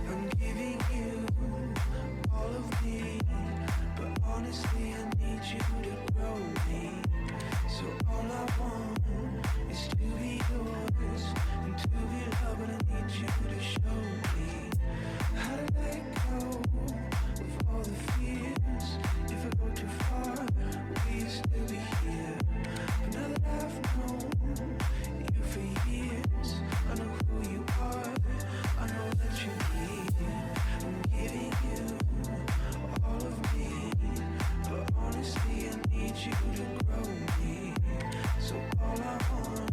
I'm giving you all of me, but honestly I need you to grow me. So all I want is to be yours and to be loved, but I need you to show me how to let go of all the fears. If I go too far, will you still be here? But now that I've known you for years, I know who you are, I know that you need. I'm giving you all of me, but honestly I need you to grow me. So all I want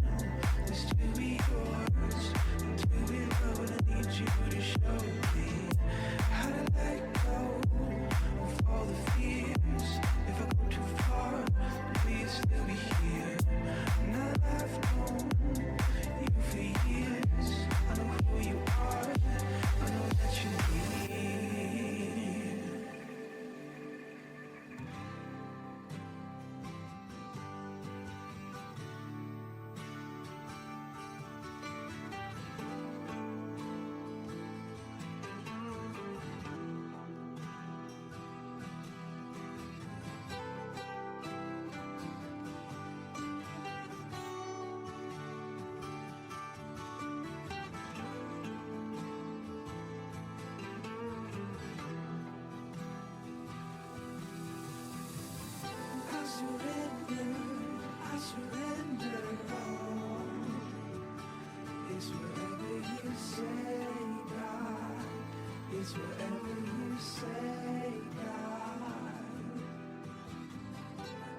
is to be yours and to be loved, and I need you to show me how to let go of all the fears. If I go too far, will you still be here? Now that I've known you for years, I know who you are, I know that you need. I surrender all. It's whatever you say, God. It's whatever you say, God.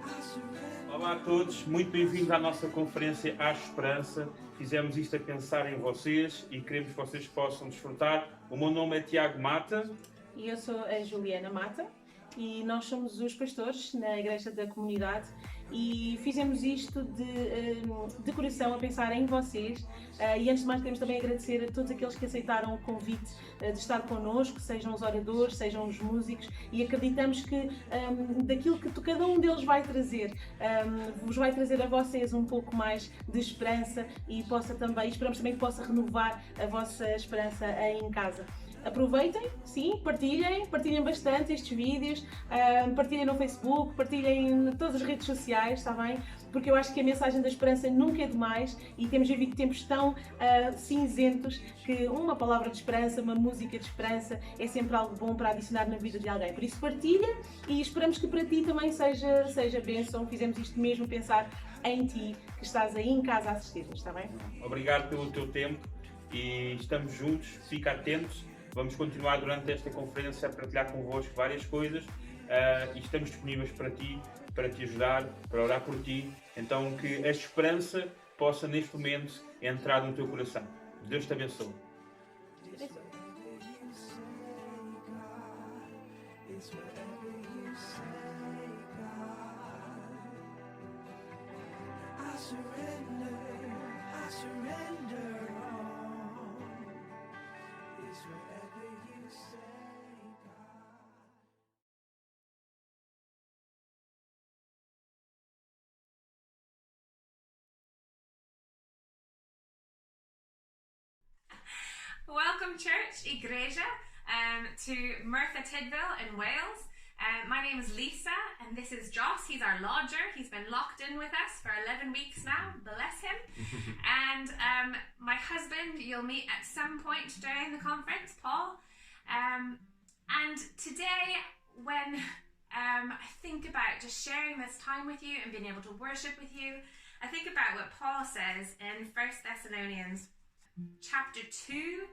I surrender. Olá a todos, muito bem-vindos à nossa conferência À Esperança. Fizemos isto a pensar em vocês e queremos que vocês possam desfrutar. O meu nome é Tiago Mata. E eu sou a Juliana Mata e nós somos os pastores na Igreja da Comunidade e fizemos isto de coração a pensar em vocês e antes de mais queremos também agradecer a todos aqueles que aceitaram o convite de estar connosco, sejam os oradores, sejam os músicos, e acreditamos que daquilo que cada um deles vai trazer, vos vai trazer a vocês um pouco mais de esperança e esperamos também que possa renovar a vossa esperança aí em casa. Aproveitem, sim, partilhem bastante estes vídeos, partilhem no Facebook, partilhem em todas as redes sociais, está bem? Porque eu acho que a mensagem da esperança nunca é demais e temos vivido tempos tão cinzentos que uma palavra de esperança, uma música de esperança é sempre algo bom para adicionar na vida de alguém. Por isso partilha e esperamos que para ti também seja bênção. Fizemos isto mesmo pensar em ti, que estás aí em casa a assistir-nos, está bem? Obrigado pelo teu tempo e estamos juntos, fica atento. Vamos continuar durante esta conferência a partilhar convosco várias coisas e estamos disponíveis para te ajudar, para orar por ti. Então que a esperança possa neste momento entrar no teu coração. Deus te abençoe. I surrender all. It's whatever you say, God. Welcome, Church, Igreja, to Merthyr Tydfil in Wales. My name is Lisa, and this is Joss. He's our lodger. He's been locked in with us for 11 weeks now. Bless him. And my husband, you'll meet at some point during the conference, Paul. And today, when I think about just sharing this time with you and being able to worship with you, I think about what Paul says in 1 Thessalonians chapter 2,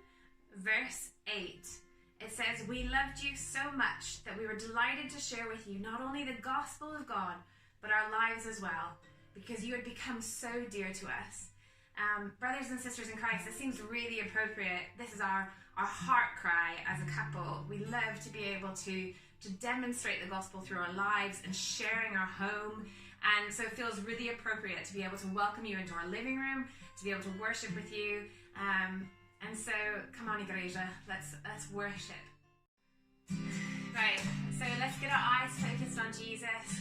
verse 8. It says, "We loved you so much that we were delighted to share with you not only the gospel of God, but our lives as well, because you had become so dear to us." Brothers and sisters in Christ, this seems really appropriate. This is our heart cry as a couple. We love to be able to demonstrate the gospel through our lives and sharing our home. And so it feels really appropriate to be able to welcome you into our living room, to be able to worship with you. And so, come on, Igreja, let's worship. Right, so let's get our eyes focused on Jesus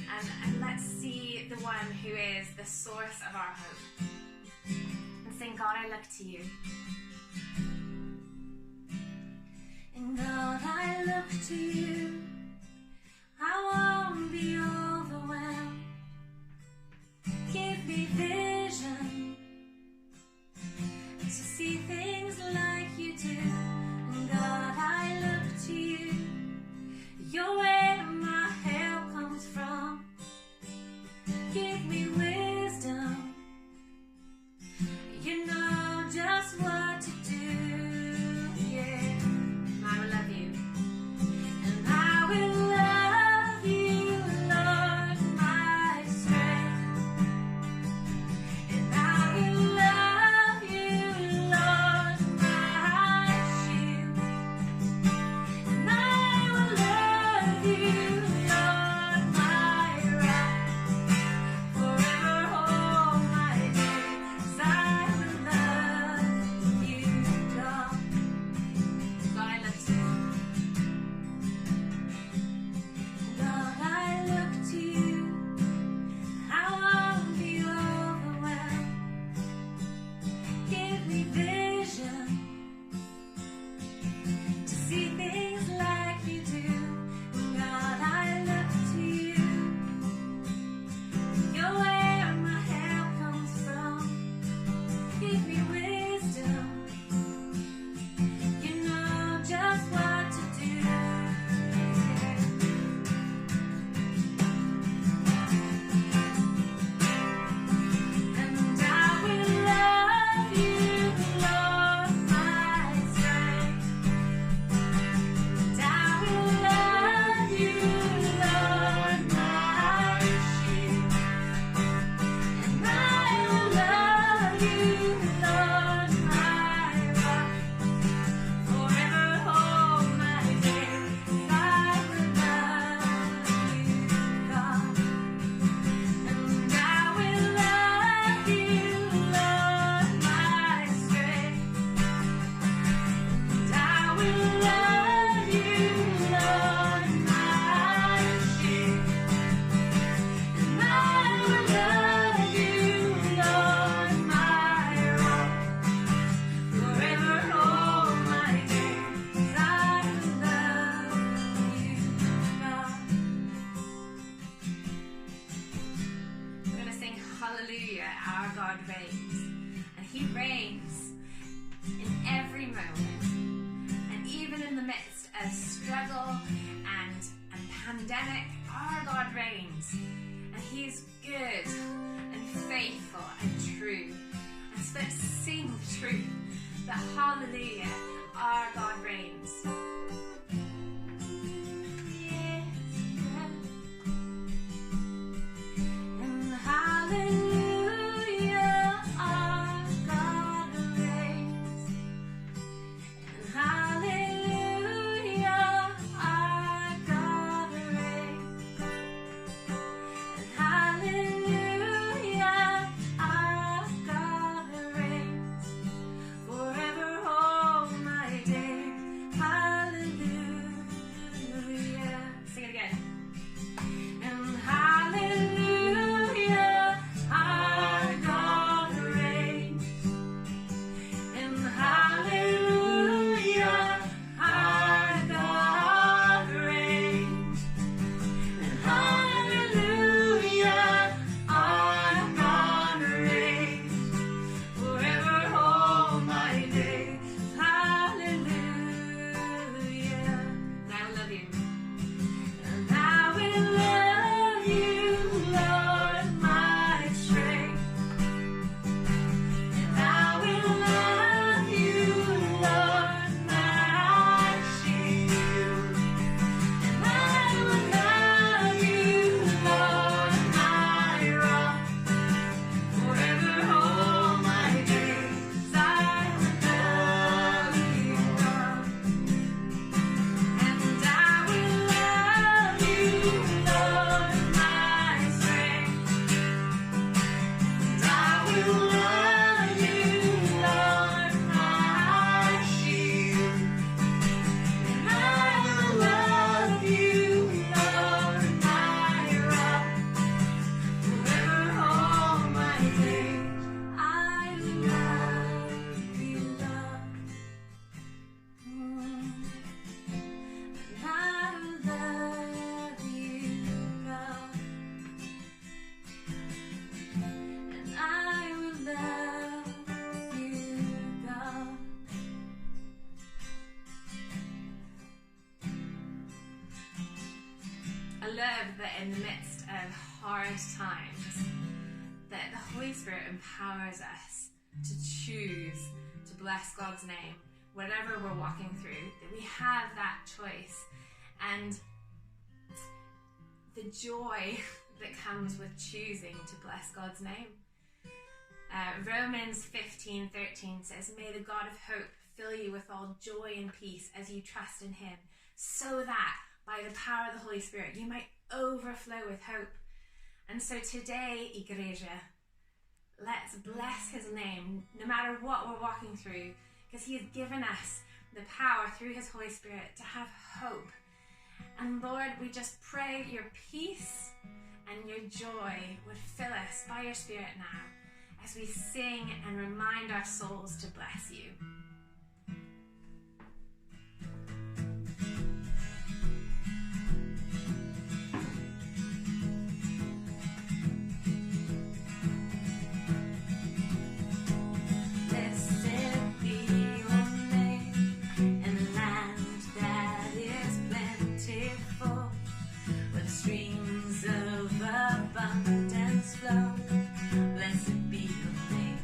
and let's see the one who is the source of our hope. And sing, "God, I look to you." hallelujah, our God reigns. Yes, yeah. And hallelujah, our God reigns. And hallelujah, our God reigns. And hallelujah, our God reigns. Forever all my days. Hallelujah. Sing it again. And hallelujah, our God reigns. And hallelujah, our God reigns. And hallelujah, our God reigns. Forever all my days. Hallelujah. And I love you. And I will love you, Lord, my strength. And I will love you, Lord, my shield. And I will love you, Lord, my rock. Forever all my days I will love you, God. And I will love you, Lord, my strength. And I will love you, Lord, my shield. And I will love you, Lord, my rock. Forever all my days I will love you, God. And I will love you, God. And I will love you, God. I love that in the midst of hard times, that the Holy Spirit empowers us to choose to bless God's name, whatever we're walking through, that we have that choice. And the joy that comes with choosing to bless God's name. Romans 15:13 says, "May the God of hope fill you with all joy and peace as you trust in him, so that by the power of the Holy Spirit you might overflow with hope." And so today, Igreja, let's bless his name no matter what we're walking through, because he has given us the power through his Holy Spirit to have hope. And Lord, we just pray your peace and your joy would fill us by your Spirit now as we sing and remind our souls to bless you. Blessed be your name in a land that is plentiful, where streams of abundance flow. Blessed be your name.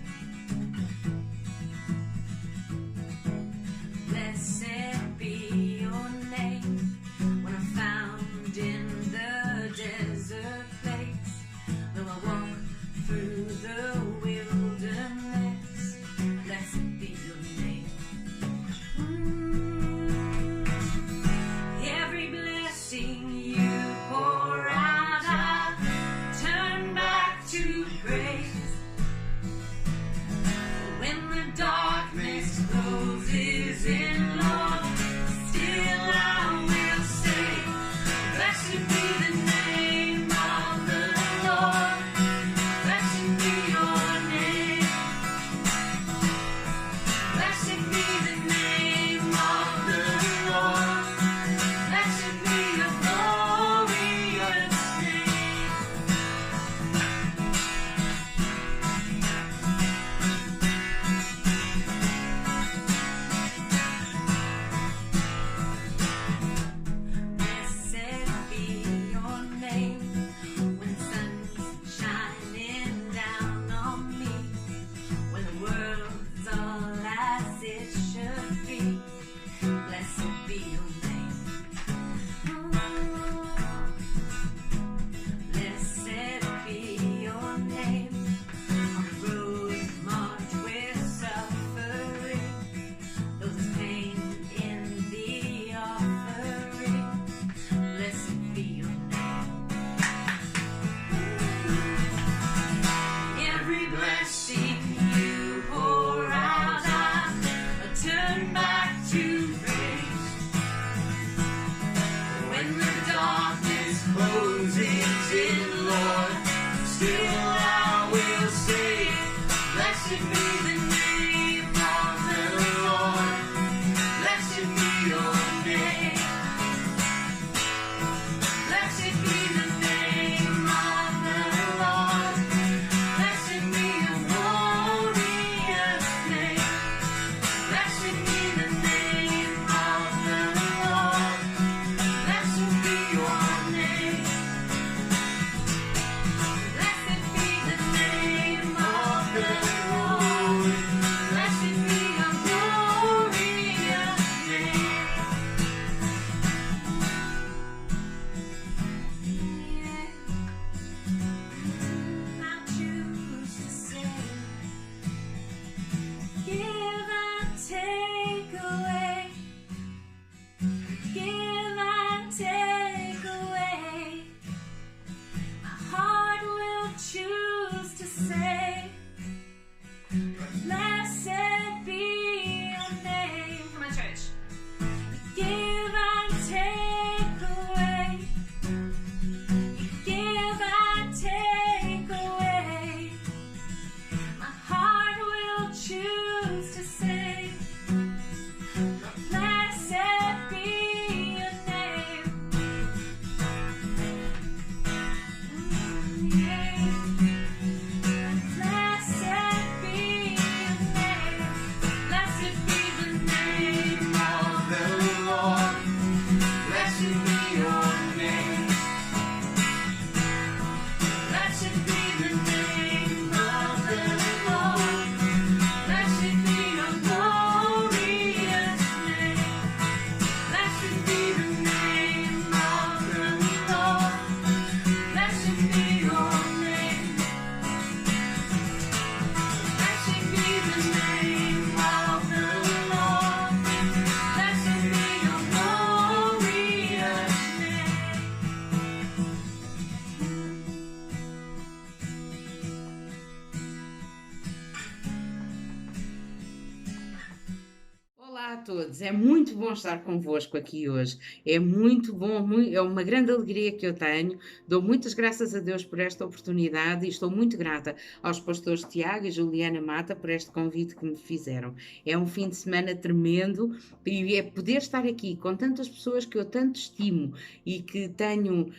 todos, é muito bom estar convosco aqui hoje. É muito bom, é uma grande alegria que eu tenho. Dou muitas graças a Deus por esta oportunidade e estou muito grata aos pastores Tiago e Juliana Mata por este convite que me fizeram. É um fim de semana tremendo e é poder estar aqui com tantas pessoas que eu tanto estimo e que tenho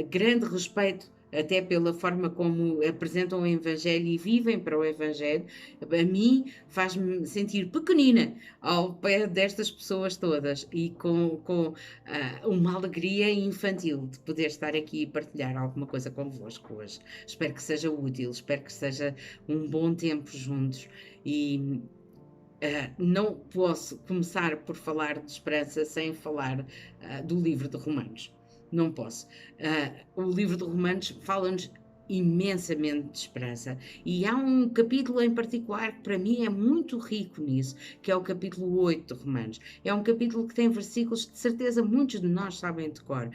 grande respeito até pela forma como apresentam o Evangelho e vivem para o Evangelho. A mim faz-me sentir pequenina ao pé destas pessoas todas e com uma alegria infantil de poder estar aqui e partilhar alguma coisa convosco hoje. Espero que seja útil, espero que seja um bom tempo juntos e não posso começar por falar de esperança sem falar do livro de Romanos. Não posso. O livro de Romanos fala-nos imensamente de esperança e há um capítulo em particular que para mim é muito rico nisso, que é o capítulo 8 de Romanos. É um capítulo que tem versículos que de certeza muitos de nós sabem de cor.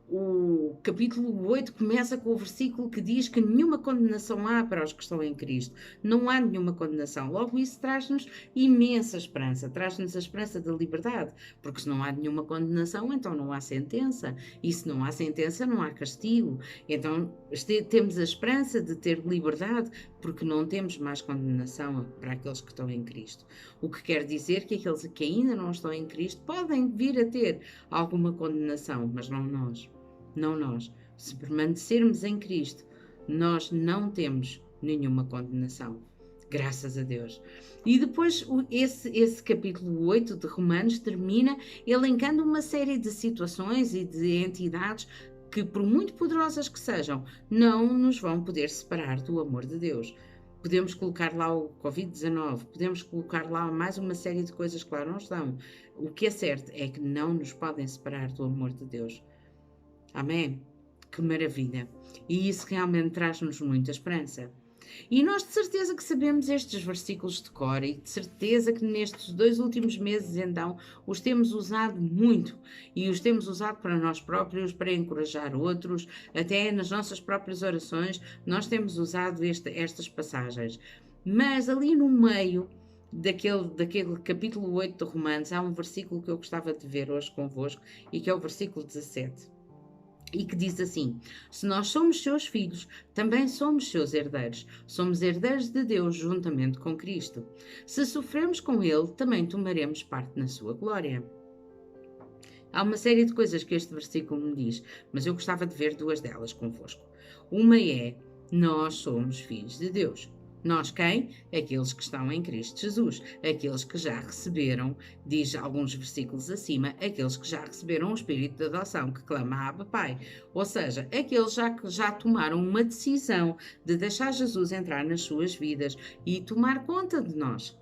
O capítulo 8 começa com o versículo que diz que nenhuma condenação há para os que estão em Cristo. Não há nenhuma condenação. Logo, isso traz-nos imensa esperança. Traz-nos a esperança da liberdade. Porque se não há nenhuma condenação, então não há sentença. E se não há sentença, não há castigo. Então, temos a esperança de ter liberdade porque não temos mais condenação para aqueles que estão em Cristo. O que quer dizer que aqueles que ainda não estão em Cristo podem vir a ter alguma condenação, mas não nós. Não nós. Se permanecermos em Cristo, nós não temos nenhuma condenação. Graças a Deus. E depois esse capítulo 8 de Romanos termina elencando uma série de situações e de entidades que, por muito poderosas que sejam, não nos vão poder separar do amor de Deus. Podemos colocar lá o Covid-19, podemos colocar lá mais uma série de coisas que lá não estão. O que é certo é que não nos podem separar do amor de Deus. Amém? Que maravilha! E isso realmente traz-nos muita esperança. E nós de certeza que sabemos estes versículos de cor e de certeza que nestes 2 últimos meses então os temos usado muito e os temos usado para nós próprios, para encorajar outros, até nas nossas próprias orações nós temos usado estas passagens. Mas ali no meio daquele capítulo 8 de Romanos há um versículo que eu gostava de ver hoje convosco e que é o versículo 17. E que diz assim: se nós somos seus filhos, também somos seus herdeiros. Somos herdeiros de Deus juntamente com Cristo. Se sofremos com Ele, também tomaremos parte na sua glória. Há uma série de coisas que este versículo me diz, mas eu gostava de ver 2 delas convosco. Uma é: nós somos filhos de Deus. Nós quem? Aqueles que estão em Cristo Jesus, aqueles que já receberam, diz alguns versículos acima, aqueles que já receberam o Espírito de adoção, que clama Abba Pai. Ou seja, aqueles que já tomaram uma decisão de deixar Jesus entrar nas suas vidas e tomar conta de nós.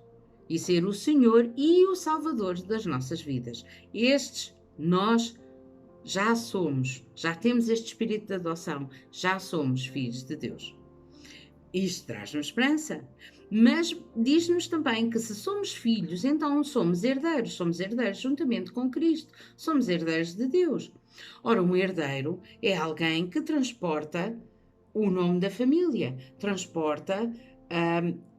E ser o Senhor e o Salvador das nossas vidas. Estes, nós já somos, já temos este Espírito de adoção, já somos filhos de Deus. Isto traz-nos esperança, mas diz-nos também que se somos filhos, então somos herdeiros juntamente com Cristo, somos herdeiros de Deus. Ora, um herdeiro é alguém que transporta o nome da família, transporta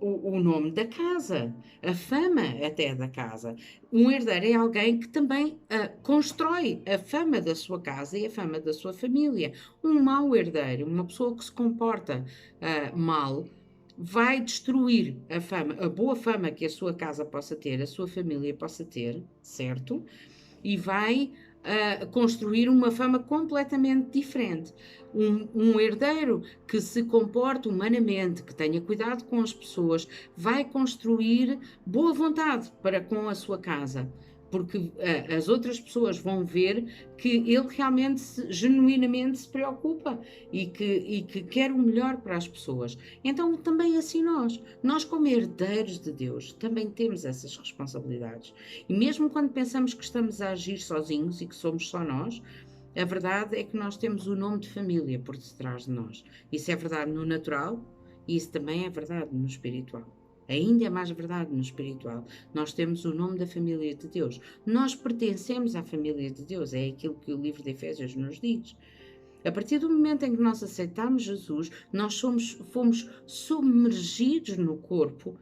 o nome da casa, a fama até da casa. Um herdeiro é alguém que também constrói a fama da sua casa e a fama da sua família. Um mau herdeiro, uma pessoa que se comporta mal, vai destruir a fama, a boa fama que a sua casa possa ter, a sua família possa ter, certo? E vai construir uma fama completamente diferente. Um herdeiro que se comporte humanamente, que tenha cuidado com as pessoas, vai construir boa vontade para com a sua casa, porque as outras pessoas vão ver que ele realmente, genuinamente se preocupa e que quer o melhor para as pessoas. Então também assim nós como herdeiros de Deus, também temos essas responsabilidades. E mesmo quando pensamos que estamos a agir sozinhos e que somos só nós, a verdade é que nós temos o nome de família por detrás de nós. Isso é verdade no natural e isso também é verdade no espiritual. Ainda é mais verdade no espiritual. Nós temos o nome da família de Deus. Nós pertencemos à família de Deus. É aquilo que o livro de Efésios nos diz. A partir do momento em que nós aceitamos Jesus, nós fomos submergidos no corpo,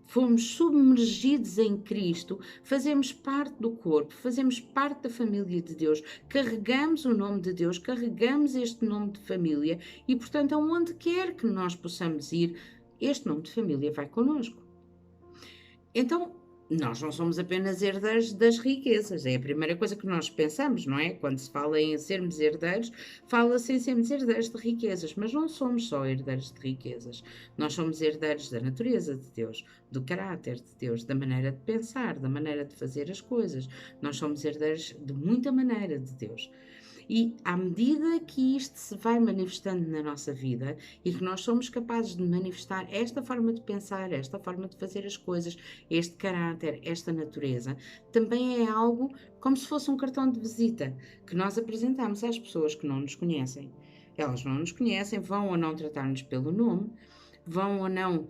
fomos submergidos em Cristo, fazemos parte do corpo, fazemos parte da família de Deus, carregamos o nome de Deus, carregamos este nome de família e, portanto, aonde quer que nós possamos ir, este nome de família vai connosco. Então, nós não somos apenas herdeiros das riquezas, é a primeira coisa que nós pensamos, não é? Quando se fala em sermos herdeiros, fala-se em sermos herdeiros de riquezas, mas não somos só herdeiros de riquezas, nós somos herdeiros da natureza de Deus, do caráter de Deus, da maneira de pensar, da maneira de fazer as coisas, nós somos herdeiros de muita maneira de Deus. E à medida que isto se vai manifestando na nossa vida e que nós somos capazes de manifestar esta forma de pensar, esta forma de fazer as coisas, este caráter, esta natureza, também é algo como se fosse um cartão de visita que nós apresentamos às pessoas que não nos conhecem. Elas não nos conhecem, vão ou não tratar-nos pelo nome, vão ou não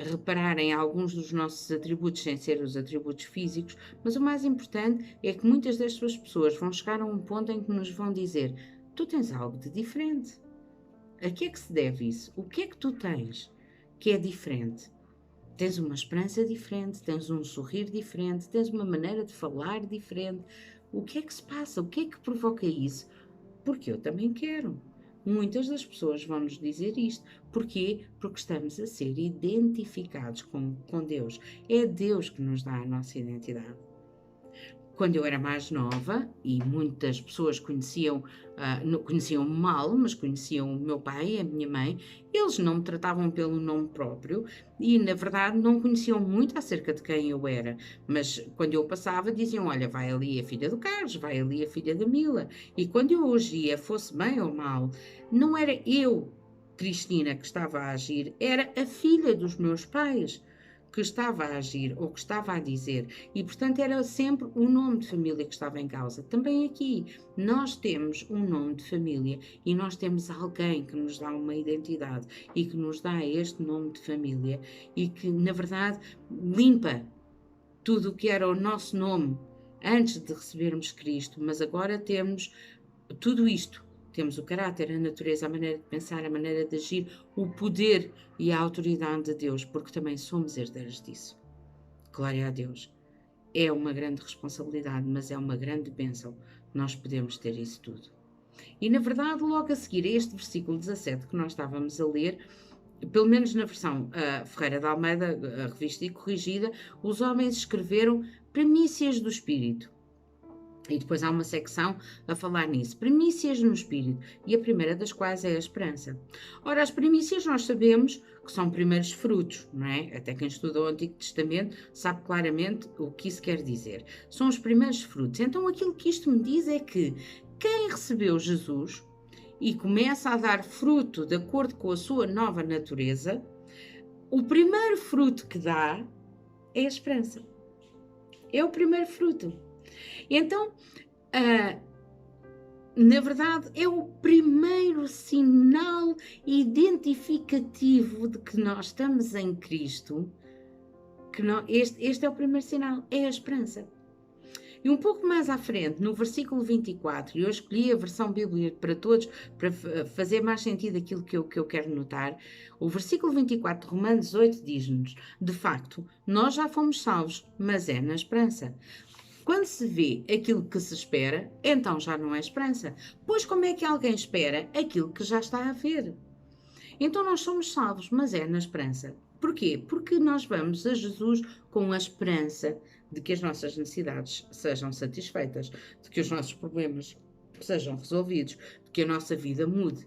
reparar em alguns dos nossos atributos sem ser os atributos físicos, mas o mais importante é que muitas destas pessoas vão chegar a um ponto em que nos vão dizer: tu tens algo de diferente. A que é que se deve isso? O que é que tu tens que é diferente? Tens uma esperança diferente, tens um sorrir diferente, tens uma maneira de falar diferente. O que é que se passa? O que é que provoca isso? Porque eu também quero. Muitas das pessoas vão nos dizer isto. Porquê? Porque estamos a ser identificados com Deus. É Deus que nos dá a nossa identidade. Quando eu era mais nova, e muitas pessoas conheciam mal, mas conheciam o meu pai e a minha mãe, eles não me tratavam pelo nome próprio e, na verdade, não conheciam muito acerca de quem eu era. Mas quando eu passava, diziam: olha, vai ali a filha do Carlos, vai ali a filha da Mila. E quando eu agia, fosse bem ou mal, não era eu, Cristina, que estava a agir, era a filha dos meus pais que estava a agir ou que estava a dizer, e portanto era sempre o nome de família que estava em causa. Também aqui nós temos um nome de família e nós temos alguém que nos dá uma identidade e que nos dá este nome de família e que na verdade limpa tudo o que era o nosso nome antes de recebermos Cristo, mas agora temos tudo isto. Temos o caráter, a natureza, a maneira de pensar, a maneira de agir, o poder e a autoridade de Deus, porque também somos herdeiros disso. Glória a Deus. É uma grande responsabilidade, mas é uma grande bênção. Nós podemos ter isso tudo. E na verdade, logo a seguir a este versículo 17 que nós estávamos a ler, pelo menos na versão Ferreira de Almeida, a revista e corrigida, os homens escreveram primícias do Espírito. E depois há uma secção a falar nisso, primícias no Espírito, e a primeira das quais é a esperança. Ora, as primícias nós sabemos que são primeiros frutos, não é? Até quem estuda o Antigo Testamento sabe claramente o que isso quer dizer. São os primeiros frutos. Então aquilo que isto me diz é que quem recebeu Jesus e começa a dar fruto de acordo com a sua nova natureza, o primeiro fruto que dá é a esperança. É o primeiro fruto. Então, na verdade, é o primeiro sinal identificativo de que nós estamos em Cristo, que este é o primeiro sinal, é a esperança. E um pouco mais à frente, no versículo 24, eu escolhi a versão bíblica para todos, para fazer mais sentido aquilo que eu quero notar, o versículo 24 de Romanos 8 diz-nos: de facto, nós já fomos salvos, mas é na esperança. Quando se vê aquilo que se espera, então já não é esperança. Pois como é que alguém espera aquilo que já está a ver? Então nós somos salvos, mas é na esperança. Porquê? Porque nós vamos a Jesus com a esperança de que as nossas necessidades sejam satisfeitas, de que os nossos problemas sejam resolvidos, de que a nossa vida mude.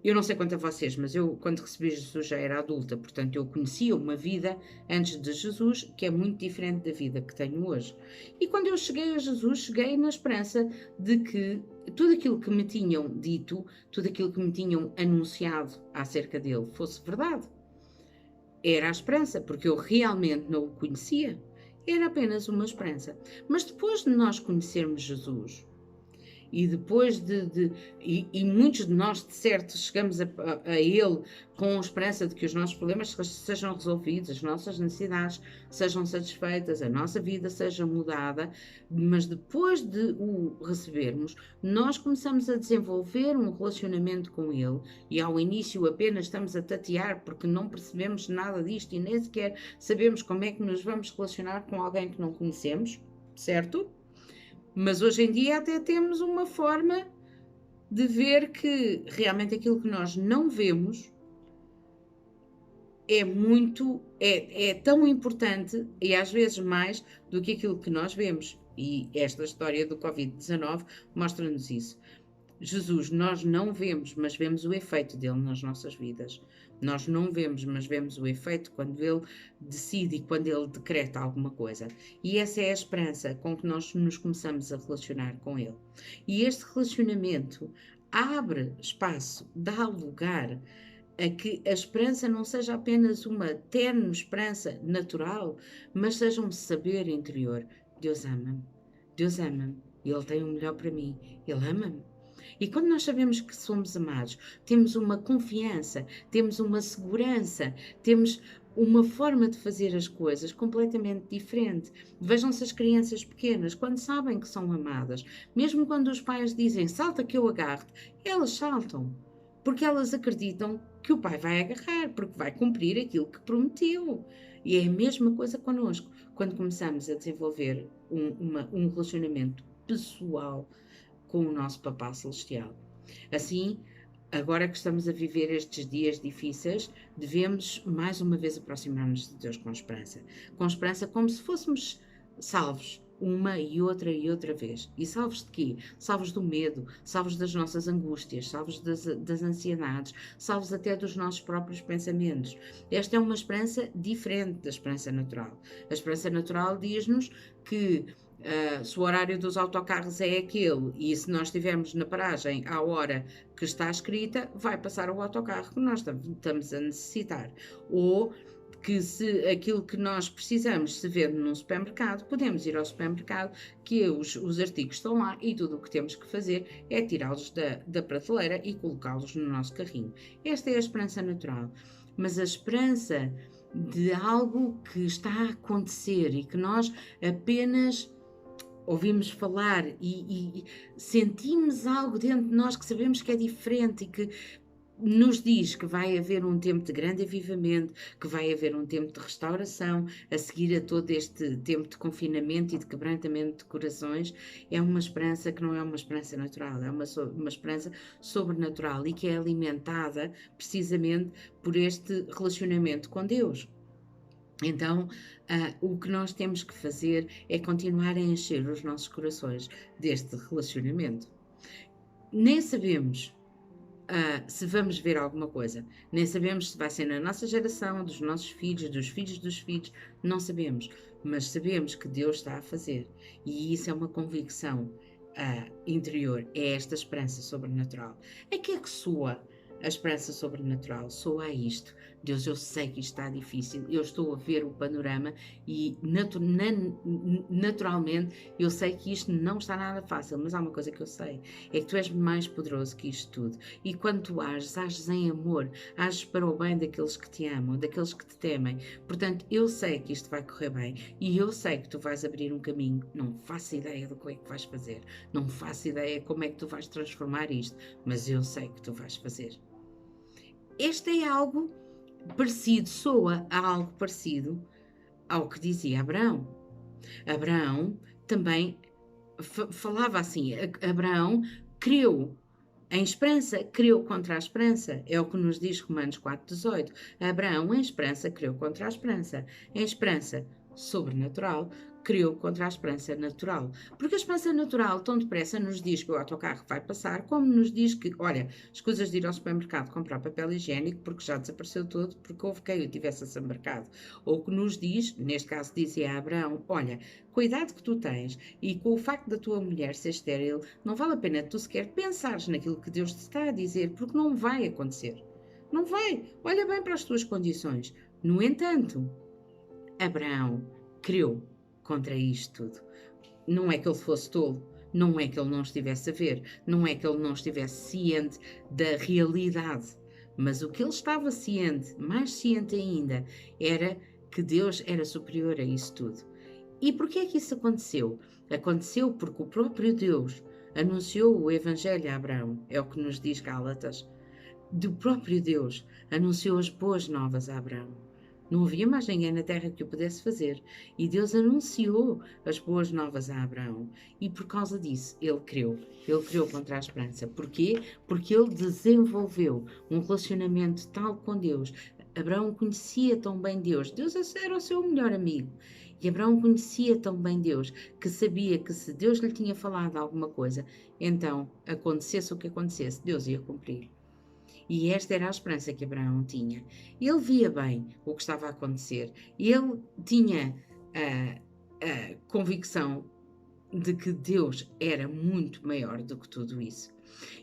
Eu não sei quanto a vocês, mas eu, quando recebi Jesus, já era adulta, portanto eu conhecia uma vida antes de Jesus que é muito diferente da vida que tenho hoje. E quando eu cheguei a Jesus, cheguei na esperança de que tudo aquilo que me tinham dito, tudo aquilo que me tinham anunciado acerca dele fosse verdade. Era a esperança, porque eu realmente não o conhecia. Era apenas uma esperança. Mas depois de nós conhecermos Jesus, e depois e muitos de nós, de certo, chegamos a Ele com a esperança de que os nossos problemas sejam resolvidos, as nossas necessidades sejam satisfeitas, a nossa vida seja mudada, mas depois de o recebermos, nós começamos a desenvolver um relacionamento com Ele, e ao início apenas estamos a tatear porque não percebemos nada disto e nem sequer sabemos como é que nos vamos relacionar com alguém que não conhecemos, certo? Mas hoje em dia até temos uma forma de ver que realmente aquilo que nós não vemos é tão importante e às vezes mais do que aquilo que nós vemos. E esta história do Covid-19 mostra-nos isso. Jesus, nós não vemos, mas vemos o efeito dele nas nossas vidas. Nós não vemos, mas vemos o efeito quando ele decide e quando ele decreta alguma coisa. E essa é a esperança com que nós nos começamos a relacionar com ele. E este relacionamento abre espaço, dá lugar a que a esperança não seja apenas uma terna esperança natural, mas seja um saber interior. Deus ama-me. Deus ama-me. Ele tem o melhor para mim. Ele ama-me. E quando nós sabemos que somos amados, temos uma confiança, temos uma segurança, temos uma forma de fazer as coisas completamente diferente. Vejam-se as crianças pequenas, quando sabem que são amadas, mesmo quando os pais dizem salta que eu agarro-te, elas saltam, porque elas acreditam que o pai vai agarrar, porque vai cumprir aquilo que prometeu. E é a mesma coisa connosco, quando começamos a desenvolver um relacionamento pessoal com o nosso Papá Celestial. Assim, agora que estamos a viver estes dias difíceis, devemos mais uma vez aproximar-nos de Deus com esperança como se fôssemos salvos uma e outra vez. E salvos de quê? Salvos do medo, salvos das nossas angústias, salvos das ansiedades, salvos até dos nossos próprios pensamentos. Esta é uma esperança diferente da esperança natural. A esperança natural diz-nos que se o horário dos autocarros é aquele e se nós estivermos na paragem à hora que está escrita, vai passar o autocarro que nós estamos a necessitar. Ou que se aquilo que nós precisamos se vende num supermercado, podemos ir ao supermercado, que os artigos estão lá e tudo o que temos que fazer é tirá-los da prateleira e colocá-los no nosso carrinho. Esta é a esperança natural. Mas a esperança de algo que está a acontecer e que nós apenas ouvimos falar e sentimos algo dentro de nós que sabemos que é diferente e que nos diz que vai haver um tempo de grande avivamento, que vai haver um tempo de restauração, a seguir a todo este tempo de confinamento e de quebrantamento de corações. É uma esperança que não é uma esperança natural, é uma esperança sobrenatural e que é alimentada precisamente por este relacionamento com Deus. Então, o que nós temos que fazer é continuar a encher os nossos corações deste relacionamento. Nem sabemos se vamos ver alguma coisa, nem sabemos se vai ser na nossa geração, dos nossos filhos, dos filhos, não sabemos, mas sabemos que Deus está a fazer, e isso é uma convicção interior, é esta esperança sobrenatural. A que é que soa a esperança sobrenatural? Soa a isto: Deus, eu sei que isto está difícil, eu estou a ver o panorama e naturalmente eu sei que isto não está nada fácil, mas há uma coisa que eu sei, é que Tu és mais poderoso que isto tudo, e quando Tu ages em amor, ages para o bem daqueles que Te amam, daqueles que Te temem. Portanto, eu sei que isto vai correr bem e eu sei que Tu vais abrir um caminho. Não faço ideia do que é que vais fazer, não faço ideia como é que Tu vais transformar isto, mas eu sei que Tu vais fazer. Este é algo parecido, soa a algo parecido ao que dizia Abraão. Abraão também falava assim, Abraão creu em esperança, creu contra a esperança, é o que nos diz Romanos 4,18. Abraão em esperança creu contra a esperança, em esperança sobrenatural, criou contra a esperança natural. Porque a esperança natural tão depressa nos diz que o autocarro vai passar, como nos diz que, olha, escusas de ir ao supermercado comprar papel higiênico porque já desapareceu todo, porque houve quem o tivesse a supermercado. Ou que nos diz, neste caso dizia a Abraão, olha, cuidado que tu tens e com o facto da tua mulher ser estéril, não vale a pena tu sequer pensares naquilo que Deus te está a dizer, porque não vai acontecer. Não vai. Olha bem para as tuas condições. No entanto, Abraão creu contra isto tudo. Não é que ele fosse tolo, Não é que ele não estivesse a ver, não é que ele não estivesse ciente da realidade, mas o que ele estava ciente, mais ciente ainda, era que Deus era superior a isso tudo. E porquê é que isso aconteceu? Aconteceu porque o próprio Deus anunciou o Evangelho a Abraão, é o que nos diz Gálatas. Do próprio Deus anunciou as boas novas a Abraão. Não havia mais ninguém na terra que o pudesse fazer. E Deus anunciou as boas novas a Abraão. E por causa disso, ele creu. Ele creu contra a esperança. Porquê? Porque ele desenvolveu um relacionamento tal com Deus. Abraão conhecia tão bem Deus. Deus era o seu melhor amigo. E Abraão conhecia tão bem Deus que sabia que se Deus lhe tinha falado alguma coisa, então, acontecesse o que acontecesse, Deus ia cumprir. E esta era a esperança que Abraão tinha. Ele via bem o que estava a acontecer. Ele tinha a convicção de que Deus era muito maior do que tudo isso.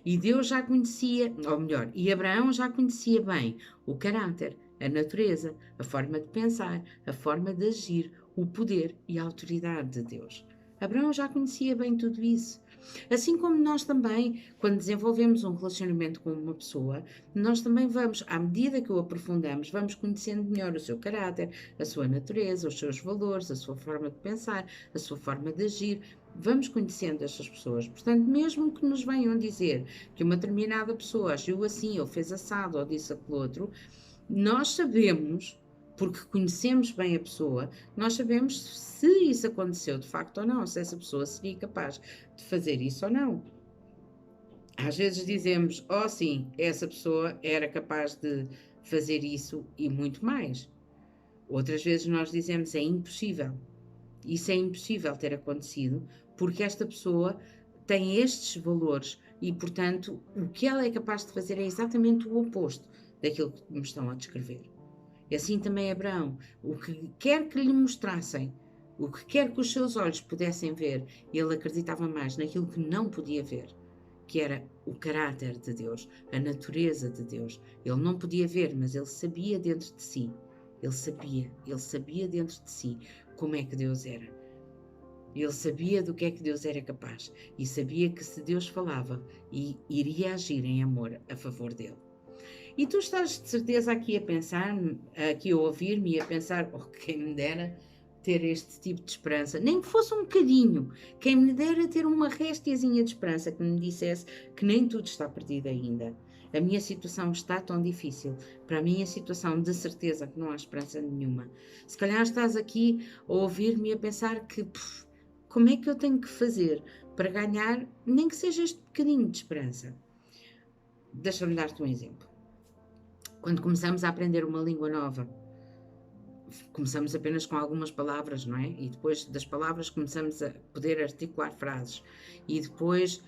E Deus já conhecia, ou melhor, e Abraão já conhecia bem o caráter, a natureza, a forma de pensar, a forma de agir, o poder e a autoridade de Deus. Abraão já conhecia bem tudo isso. Assim como nós também, quando desenvolvemos um relacionamento com uma pessoa, nós também vamos, à medida que o aprofundamos, vamos conhecendo melhor o seu caráter, a sua natureza, os seus valores, a sua forma de pensar, a sua forma de agir. Vamos conhecendo estas pessoas. Portanto, mesmo que nos venham dizer que uma determinada pessoa agiu assim, ou fez assado, ou disse aquilo outro, nós sabemos, porque conhecemos bem a pessoa, nós sabemos se isso aconteceu de facto ou não, se essa pessoa seria capaz de fazer isso ou não. Às vezes dizemos, sim, essa pessoa era capaz de fazer isso e muito mais. Outras vezes nós dizemos, é impossível. Isso é impossível ter acontecido, porque esta pessoa tem estes valores e, portanto, o que ela é capaz de fazer é exatamente o oposto daquilo que me estão a descrever. E assim também Abraão, o que quer que lhe mostrassem, o que quer que os seus olhos pudessem ver, ele acreditava mais naquilo que não podia ver, que era o caráter de Deus, a natureza de Deus. Ele não podia ver, mas ele sabia dentro de si, ele sabia dentro de si como é que Deus era. Ele sabia do que é que Deus era capaz e sabia que se Deus falava, iria agir em amor a favor dele. E tu estás de certeza aqui a pensar, aqui a ouvir-me e a pensar, quem me dera ter este tipo de esperança, nem que fosse um bocadinho, quem me dera ter uma restiazinha de esperança que me dissesse que nem tudo está perdido ainda. A minha situação está tão difícil, para a minha situação de certeza que não há esperança nenhuma. Se calhar estás aqui a ouvir-me e a pensar que, como é que eu tenho que fazer para ganhar, nem que seja este bocadinho de esperança? Deixa-me dar-te um exemplo. Quando começamos a aprender uma língua nova, começamos apenas com algumas palavras, não é? E depois das palavras começamos a poder articular frases. E depois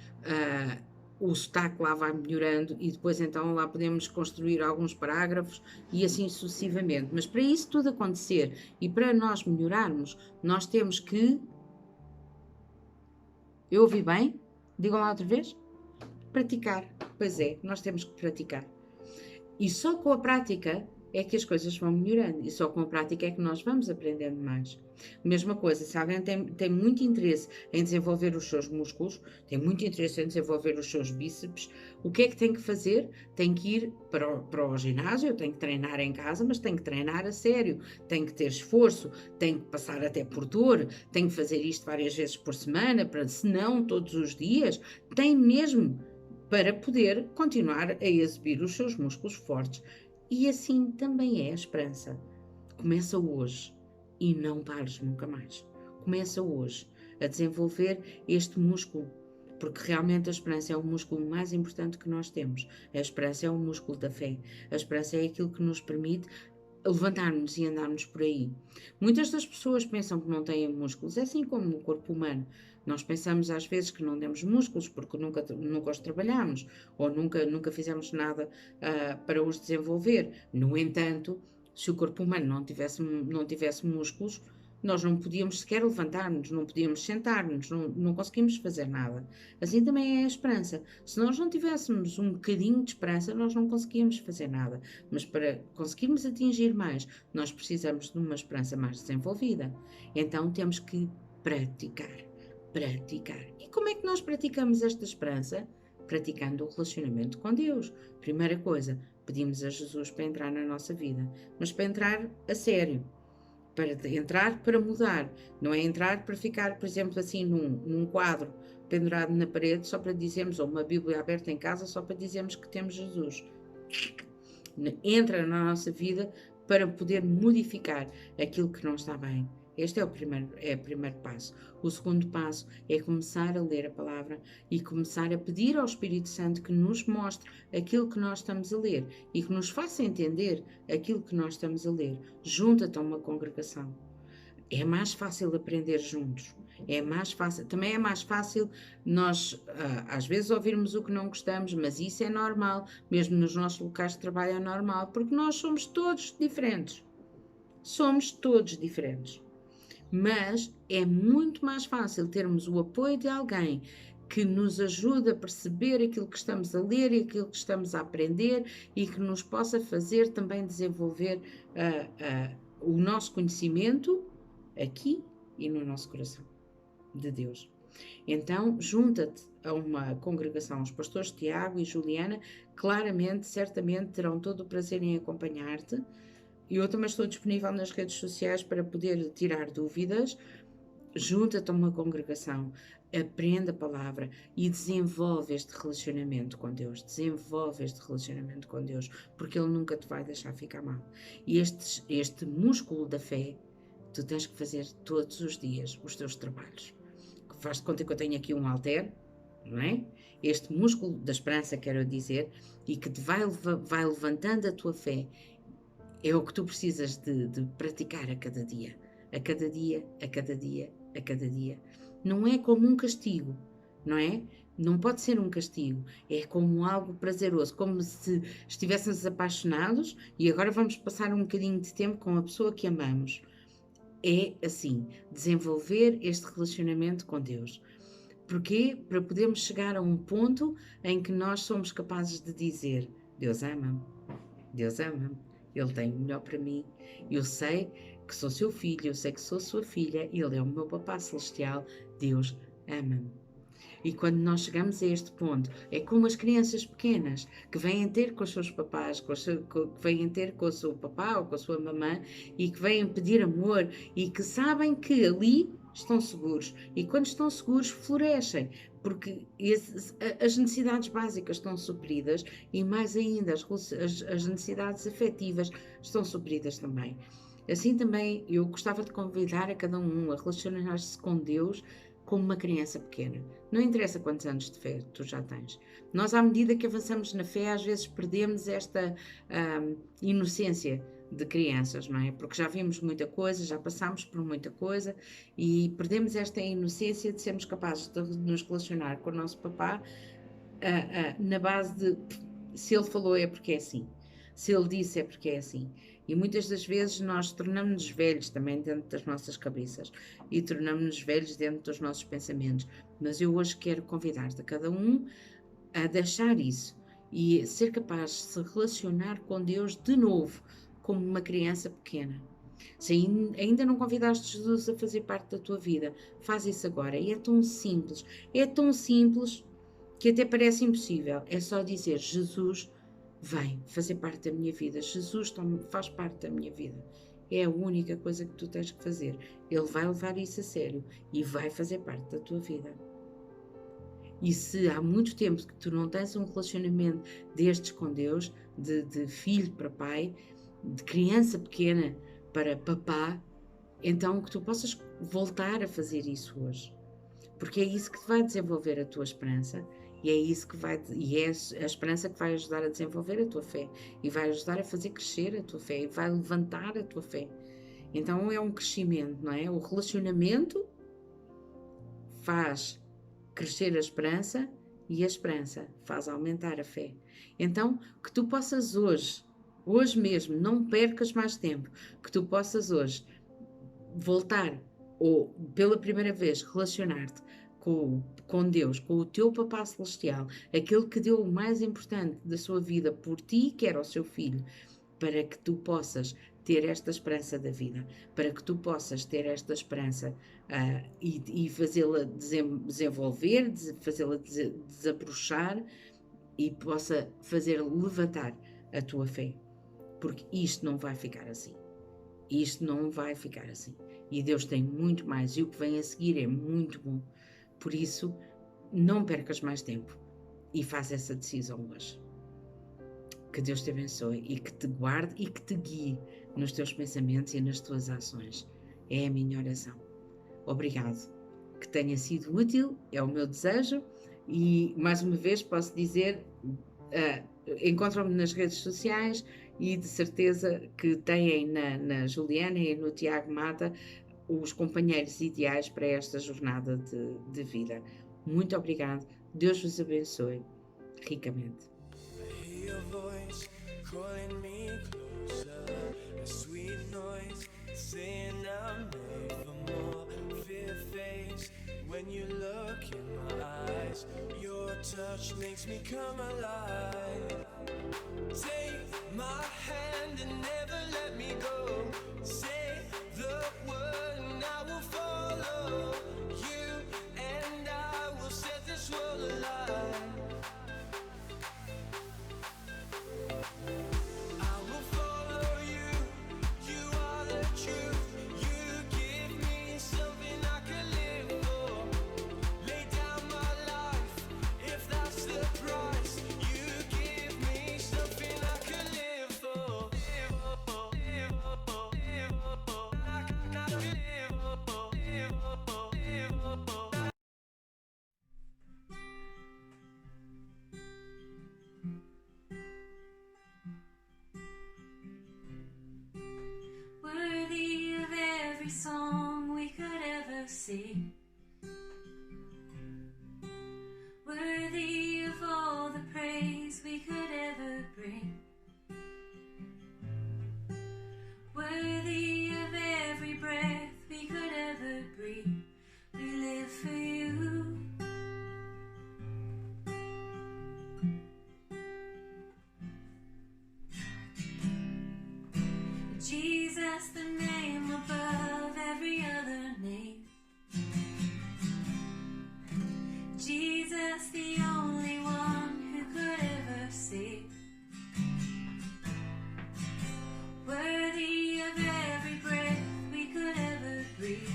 o sotaque lá vai melhorando e depois então lá podemos construir alguns parágrafos e assim sucessivamente. Mas para isso tudo acontecer e para nós melhorarmos, nós temos que... Eu ouvi bem? Digam lá outra vez? Praticar. Pois é, nós temos que praticar. E só com a prática é que as coisas vão melhorando. E só com a prática é que nós vamos aprendendo mais. Mesma coisa, se alguém tem muito interesse em desenvolver os seus músculos, tem muito interesse em desenvolver os seus bíceps, o que é que tem que fazer? Tem que ir para o ginásio, tem que treinar em casa, mas tem que treinar a sério, tem que ter esforço, tem que passar até por dor, tem que fazer isto várias vezes por semana, se não todos os dias, tem mesmo para poder continuar a exibir os seus músculos fortes. E assim também é a esperança. Começa hoje e não pares nunca mais. Começa hoje a desenvolver este músculo, porque realmente a esperança é o músculo mais importante que nós temos. A esperança é o músculo da fé. A esperança é aquilo que nos permite levantar-nos e andarmos por aí. Muitas das pessoas pensam que não têm músculos, é assim como no corpo humano. Nós pensamos às vezes que não temos músculos porque nunca os trabalhamos ou nunca fizemos nada para os desenvolver. No entanto, se o corpo humano não tivesse músculos, nós não podíamos sequer levantar-nos, não podíamos sentar-nos, não conseguimos fazer nada. Assim também é a esperança. Se nós não tivéssemos um bocadinho de esperança, nós não conseguíamos fazer nada. Mas para conseguirmos atingir mais, nós precisamos de uma esperança mais desenvolvida. Então temos que praticar. praticar. E como é que nós praticamos esta esperança? Praticando o relacionamento com Deus. Primeira coisa, pedimos a Jesus para entrar na nossa vida, mas para entrar a sério, para entrar para mudar, não é entrar para ficar, por exemplo, assim num quadro pendurado na parede só para dizermos, ou uma Bíblia aberta em casa só para dizermos que temos Jesus. Entra na nossa vida para poder modificar aquilo que não está bem. Este é o primeiro passo. O segundo passo é começar a ler a palavra e começar a pedir ao Espírito Santo que nos mostre aquilo que nós estamos a ler e que nos faça entender aquilo que nós estamos a ler. Junta-te a uma congregação. É mais fácil aprender juntos. É mais fácil. Também é mais fácil nós, às vezes, ouvirmos o que não gostamos, mas isso é normal. Mesmo nos nossos locais de trabalho é normal, porque nós somos todos diferentes. Somos todos diferentes. Mas é muito mais fácil termos o apoio de alguém que nos ajude a perceber aquilo que estamos a ler e aquilo que estamos a aprender e que nos possa fazer também desenvolver o nosso conhecimento aqui e no nosso coração de Deus. Então, junta-te a uma congregação. Os pastores Tiago e Juliana claramente, certamente terão todo o prazer em acompanhar-te. Eu também estou disponível nas redes sociais para poder tirar dúvidas. Junta-te a uma congregação, aprende a palavra e desenvolve este relacionamento com Deus. Desenvolve este relacionamento com Deus, porque Ele nunca te vai deixar ficar mal. E este músculo da fé, tu tens que fazer todos os dias os teus trabalhos. Faz-te conta que eu tenho aqui um halter, não é? Este músculo da esperança, quero dizer, e que te vai levantando a tua fé. É o que tu precisas de praticar a cada dia. A cada dia, a cada dia, a cada dia. Não é como um castigo, não é? Não pode ser um castigo. É como algo prazeroso, como se estivéssemos apaixonados e agora vamos passar um bocadinho de tempo com a pessoa que amamos. É assim, desenvolver este relacionamento com Deus. Porquê? Para podermos chegar a um ponto em que nós somos capazes de dizer: Deus ama-me, Deus ama-me. Ele tem o melhor para mim. Eu sei que sou seu filho, eu sei que sou sua filha. Ele é o meu papá celestial. Deus ama-me. E quando nós chegamos a este ponto, é como as crianças pequenas que vêm ter com os seus papás, que vêm ter com o seu papá ou com a sua mamã e que vêm pedir amor e que sabem que ali estão seguros. E quando estão seguros, florescem. Porque as necessidades básicas estão supridas e mais ainda as necessidades afetivas estão supridas também. Assim também eu gostava de convidar a cada um a relacionar-se com Deus como uma criança pequena. Não interessa quantos anos de fé tu já tens. Nós, à medida que avançamos na fé, às vezes perdemos esta inocência de crianças, não é? Porque já vimos muita coisa, já passámos por muita coisa e perdemos esta inocência de sermos capazes de nos relacionar com o nosso papá na base de se ele falou é porque é assim, se ele disse é porque é assim. E muitas das vezes nós tornamos-nos velhos também dentro das nossas cabeças e tornamos-nos velhos dentro dos nossos pensamentos. Mas eu hoje quero convidar-te a cada um a deixar isso e ser capaz de se relacionar com Deus de novo, como uma criança pequena. Se ainda não convidaste Jesus a fazer parte da tua vida, faz isso agora. E é tão simples que até parece impossível. É só dizer: Jesus, vem fazer parte da minha vida. Jesus faz parte da minha vida. É a única coisa que tu tens que fazer. Ele vai levar isso a sério e vai fazer parte da tua vida. E se há muito tempo que tu não tens um relacionamento destes com Deus, de filho para pai, de criança pequena para papá, então que tu possas voltar a fazer isso hoje. Porque é isso que te vai desenvolver a tua esperança e é isso que é a esperança que vai ajudar a desenvolver a tua fé e vai ajudar a fazer crescer a tua fé e vai levantar a tua fé. Então é um crescimento, não é? O relacionamento faz crescer a esperança e a esperança faz aumentar a fé. Então que tu possas hoje mesmo, não percas mais tempo, que tu possas hoje voltar ou pela primeira vez relacionar-te com Deus, com o teu papá celestial, aquele que deu o mais importante da sua vida por ti, que era o seu filho, para que tu possas ter esta esperança da vida, para que tu possas ter esta esperança e fazê-la desenvolver, fazê-la desabrochar e possa fazer levantar a tua fé, porque isto não vai ficar assim. Isto não vai ficar assim. E Deus tem muito mais, e o que vem a seguir é muito bom. Por isso, não percas mais tempo e faz essa decisão hoje. Que Deus te abençoe e que te guarde e que te guie nos teus pensamentos e nas tuas ações. É a minha oração. Obrigado. Que tenha sido útil, é o meu desejo, e mais uma vez posso dizer, encontram-me nas redes sociais e de certeza que têm na Juliana e no Tiago Mata os companheiros ideais para esta jornada de vida. Muito obrigado. Deus vos abençoe ricamente. I hear your voice calling me closer, a sweet noise saying I'm made for more. Fear fades when you look in my eyes. Your touch makes me come alive. Take my hand and never let me go. Say the word and I will follow. You and I will set this world alive. I will follow you, you are the truth. You give me something I can live for. Lay down my life, if that's the price. You give me something I can live for. Worthy of every song we could ever sing, worthy of all the praise we could ever bring, worthy of every breath we could ever breathe. We live for you. Jesus, the name above every other name. Jesus, the only one who could ever save. Worthy of every breath we could ever breathe.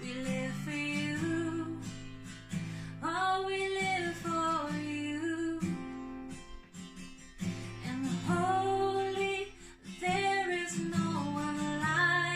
We live for you. Oh, we live for you. And holy, there is no one like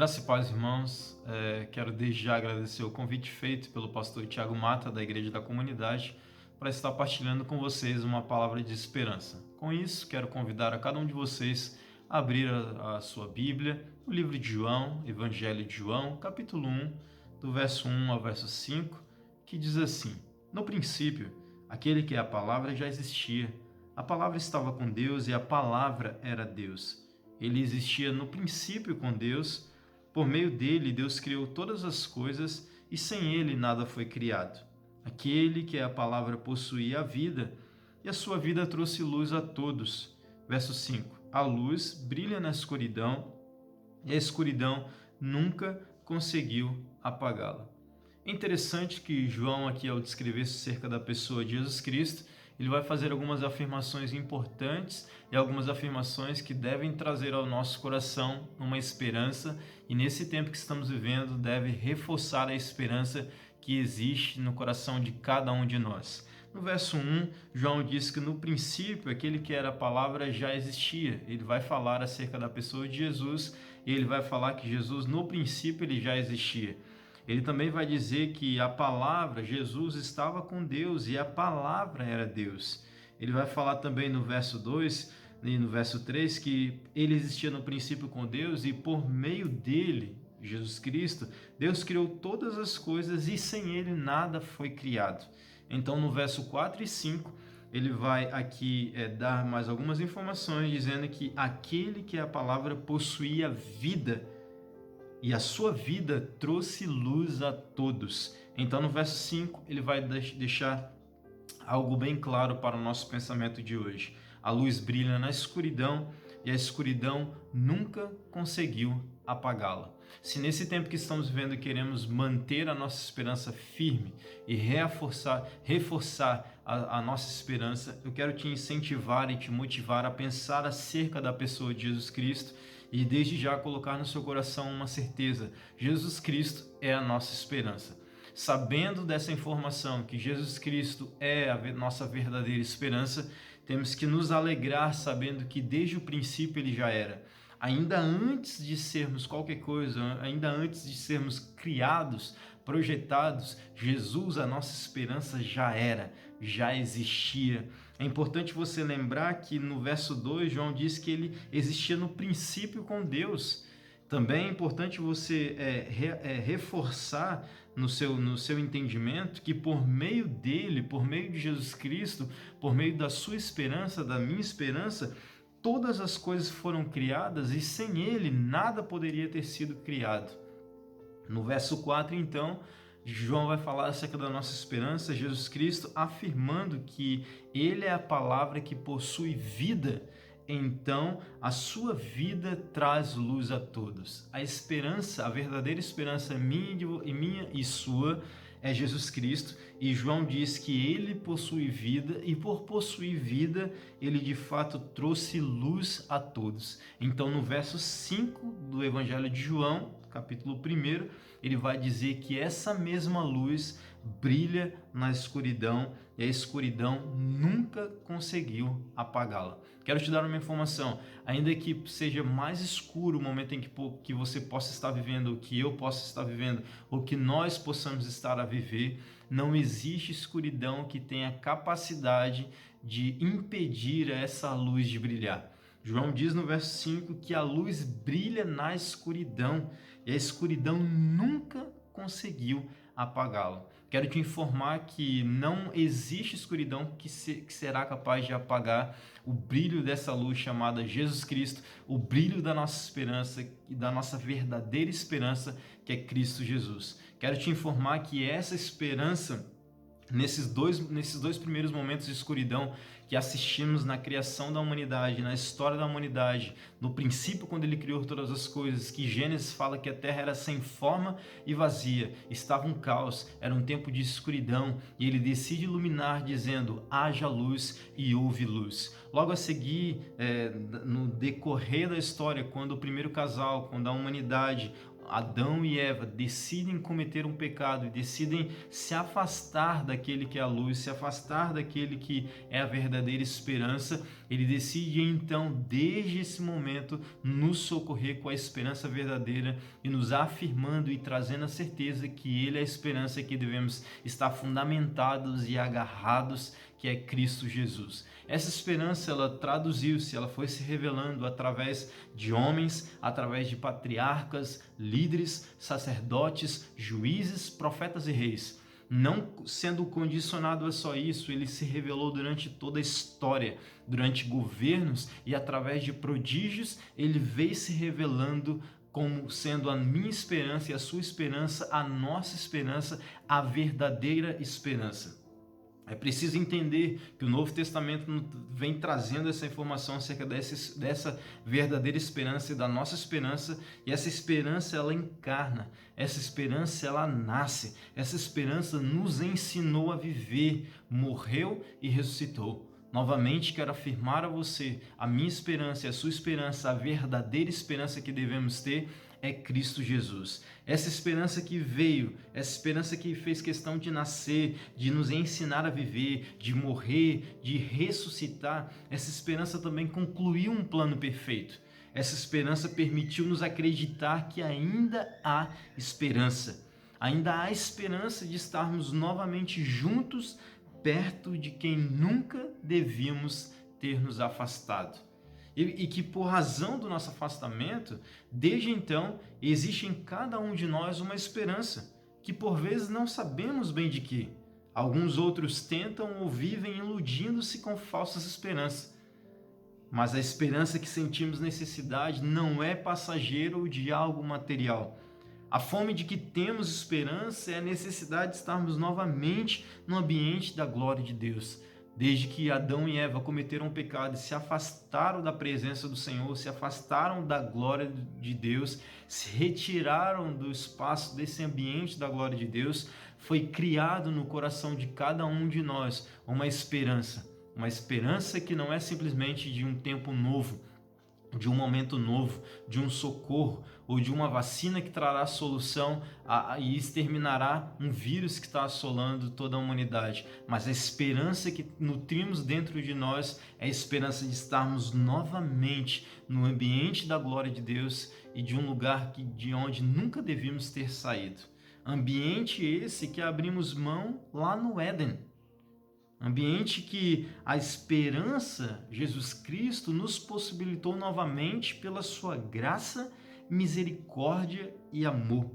Graça e paz, irmãos. Quero desde já agradecer o convite feito pelo pastor Tiago Mata, da Igreja da Comunidade, para estar partilhando com vocês uma palavra de esperança. Com isso, quero convidar a cada um de vocês a abrir a sua Bíblia, o livro de João, Evangelho de João, capítulo 1, do verso 1 ao verso 5, que diz assim: No princípio, aquele que é a palavra já existia. A palavra estava com Deus e a palavra era Deus. Ele existia no princípio com Deus. Por meio dele, Deus criou todas as coisas e sem ele nada foi criado. Aquele que é a palavra possuía a vida e a sua vida trouxe luz a todos. Verso 5. A luz brilha na escuridão e a escuridão nunca conseguiu apagá-la. É interessante que João, aqui ao descrever acerca da pessoa de Jesus Cristo, ele vai fazer algumas afirmações importantes e algumas afirmações que devem trazer ao nosso coração uma esperança, e nesse tempo que estamos vivendo deve reforçar a esperança que existe no coração de cada um de nós. No verso 1, João diz que no princípio aquele que era a palavra já existia. Ele vai falar acerca da pessoa de Jesus e ele vai falar que Jesus no princípio ele já existia. Ele também vai dizer que a palavra, Jesus, estava com Deus e a palavra era Deus. Ele vai falar também no verso 2 e no verso 3 que ele existia no princípio com Deus e por meio dele, Jesus Cristo, Deus criou todas as coisas e sem ele nada foi criado. Então no verso 4 e 5 ele vai aqui dar mais algumas informações dizendo que aquele que é a palavra possuía vida e a sua vida trouxe luz a todos. Então no verso 5 ele vai deixar algo bem claro para o nosso pensamento de hoje. A luz brilha na escuridão e a escuridão nunca conseguiu apagá-la. Se nesse tempo que estamos vivendo queremos manter a nossa esperança firme e reforçar a nossa esperança, eu quero te incentivar e te motivar a pensar acerca da pessoa de Jesus Cristo e desde já colocar no seu coração uma certeza: Jesus Cristo é a nossa esperança. Sabendo dessa informação que Jesus Cristo é a nossa verdadeira esperança, temos que nos alegrar sabendo que desde o princípio ele já era. Ainda antes de sermos qualquer coisa, ainda antes de sermos criados, projetados, Jesus, a nossa esperança, já era, já existia. É importante você lembrar que no verso 2, João diz que ele existia no princípio com Deus. Também é importante você reforçar no seu entendimento que por meio dele, por meio de Jesus Cristo, por meio da sua esperança, da minha esperança, todas as coisas foram criadas e sem ele nada poderia ter sido criado. No verso 4, então, João vai falar acerca da nossa esperança, Jesus Cristo afirmando que ele é a palavra que possui vida. Então, a sua vida traz luz a todos. A esperança, a verdadeira esperança minha e sua é Jesus Cristo, e João diz que ele possui vida e por possuir vida, ele de fato trouxe luz a todos. Então no verso 5 do Evangelho de João, capítulo 1, ele vai dizer que essa mesma luz brilha na escuridão e a escuridão nunca conseguiu apagá-la. Quero te dar uma informação: ainda que seja mais escuro o momento em que você possa estar vivendo, que eu possa estar vivendo, ou que nós possamos estar a viver, não existe escuridão que tenha capacidade de impedir essa luz de brilhar. João diz no verso 5 que a luz brilha na escuridão e a escuridão nunca conseguiu apagá-la. Quero te informar que não existe escuridão que será capaz de apagar o brilho dessa luz chamada Jesus Cristo, o brilho da nossa esperança e da nossa verdadeira esperança, que é Cristo Jesus. Quero te informar que essa esperança, nesses dois primeiros momentos de escuridão que assistimos na criação da humanidade, na história da humanidade, no princípio quando ele criou todas as coisas, que Gênesis fala que a terra era sem forma e vazia, estava um caos, era um tempo de escuridão, e ele decide iluminar dizendo: haja luz, e houve luz. Logo a seguir, no decorrer da história, quando o primeiro casal, quando a humanidade, Adão e Eva decidem cometer um pecado e decidem se afastar daquele que é a luz, se afastar daquele que é a verdadeira esperança, ele decide então, desde esse momento, nos socorrer com a esperança verdadeira e nos afirmando e trazendo a certeza que ele é a esperança que devemos estar fundamentados e agarrados, que é Cristo Jesus. Essa esperança, ela traduziu-se, ela foi se revelando através de homens, através de patriarcas, líderes, sacerdotes, juízes, profetas e reis. Não sendo condicionado a só isso, ele se revelou durante toda a história, durante governos e através de prodígios, ele veio se revelando como sendo a minha esperança e a sua esperança, a nossa esperança, a verdadeira esperança. É preciso entender que o Novo Testamento vem trazendo essa informação acerca dessa verdadeira esperança e da nossa esperança, e essa esperança ela encarna, essa esperança ela nasce, essa esperança nos ensinou a viver, morreu e ressuscitou. Novamente quero afirmar a você, a minha esperança e a sua esperança, a verdadeira esperança que devemos ter é Cristo Jesus. Essa esperança que veio, essa esperança que fez questão de nascer, de nos ensinar a viver, de morrer, de ressuscitar, essa esperança também concluiu um plano perfeito. Essa esperança permitiu-nos acreditar que ainda há esperança. Ainda há esperança de estarmos novamente juntos, perto de quem nunca devíamos ter nos afastado. E que por razão do nosso afastamento, desde então, existe em cada um de nós uma esperança, que por vezes não sabemos bem de que. Alguns outros tentam ou vivem iludindo-se com falsas esperanças. Mas a esperança que sentimos necessidade não é passageira ou de algo material. A fome de que temos esperança é a necessidade de estarmos novamente no ambiente da glória de Deus. Desde que Adão e Eva cometeram o pecado e se afastaram da presença do Senhor, se afastaram da glória de Deus, se retiraram do espaço desse ambiente da glória de Deus, foi criado no coração de cada um de nós uma esperança que não é simplesmente de um tempo novo, de um momento novo, de um socorro ou de uma vacina que trará solução e exterminará um vírus que está assolando toda a humanidade. Mas a esperança que nutrimos dentro de nós é a esperança de estarmos novamente no ambiente da glória de Deus e de um lugar de onde nunca devíamos ter saído. Ambiente esse que abrimos mão lá no Éden. Ambiente que a esperança, Jesus Cristo, nos possibilitou novamente pela sua graça, misericórdia e amor.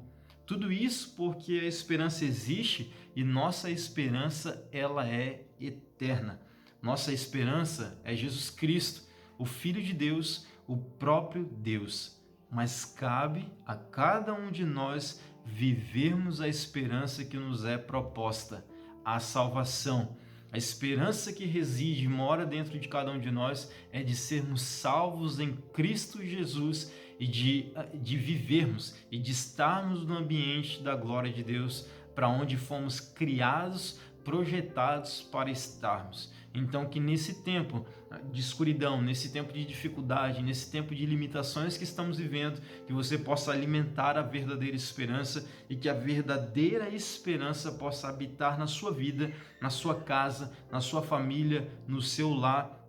Tudo isso porque a esperança existe e nossa esperança ela é eterna. Nossa esperança é Jesus Cristo, o Filho de Deus, o próprio Deus. Mas cabe a cada um de nós vivermos a esperança que nos é proposta, a salvação. A esperança que reside e mora dentro de cada um de nós é de sermos salvos em Cristo Jesus e de vivermos e de estarmos no ambiente da glória de Deus, para onde fomos criados, projetados para estarmos. Então que nesse tempo de escuridão, nesse tempo de dificuldade, nesse tempo de limitações que estamos vivendo, que você possa alimentar a verdadeira esperança e que a verdadeira esperança possa habitar na sua vida, na sua casa, na sua família, no seu lar,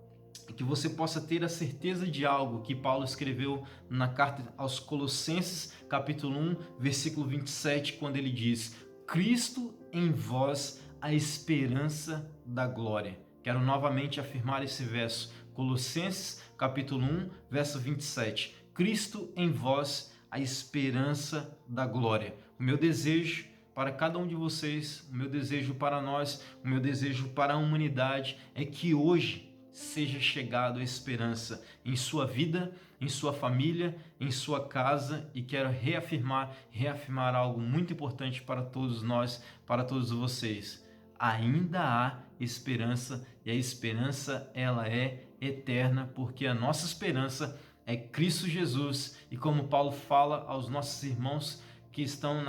e que você possa ter a certeza de algo que Paulo escreveu na carta aos Colossenses, capítulo 1, versículo 27, quando ele diz: Cristo em vós, a esperança da glória. Quero novamente afirmar esse verso, Colossenses, capítulo 1, verso 27. Cristo em vós, a esperança da glória. O meu desejo para cada um de vocês, o meu desejo para nós, o meu desejo para a humanidade é que hoje seja chegado a esperança em sua vida, em sua família, em sua casa, e quero reafirmar algo muito importante para todos nós, para todos vocês. Ainda há esperança, e a esperança ela é eterna, porque a nossa esperança é Cristo Jesus. E como Paulo fala aos nossos irmãos que estão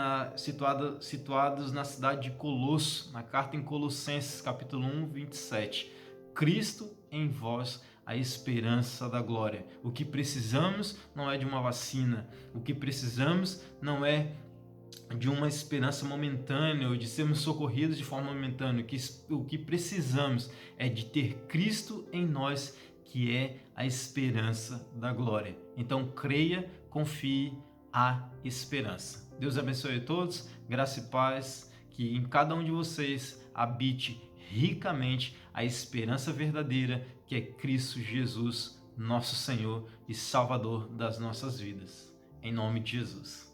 situados na cidade de Colosso, na carta em Colossenses, capítulo 1, 27, Cristo em vós, a esperança da glória. O que precisamos não é de uma vacina, o que precisamos não é de uma esperança momentânea ou de sermos socorridos de forma momentânea. O que precisamos é de ter Cristo em nós, que é a esperança da glória. Então creia, confie, há esperança. Deus abençoe a todos, graça e paz, que em cada um de vocês habite ricamente a esperança verdadeira, que é Cristo Jesus, nosso Senhor e Salvador das nossas vidas. Em nome de Jesus.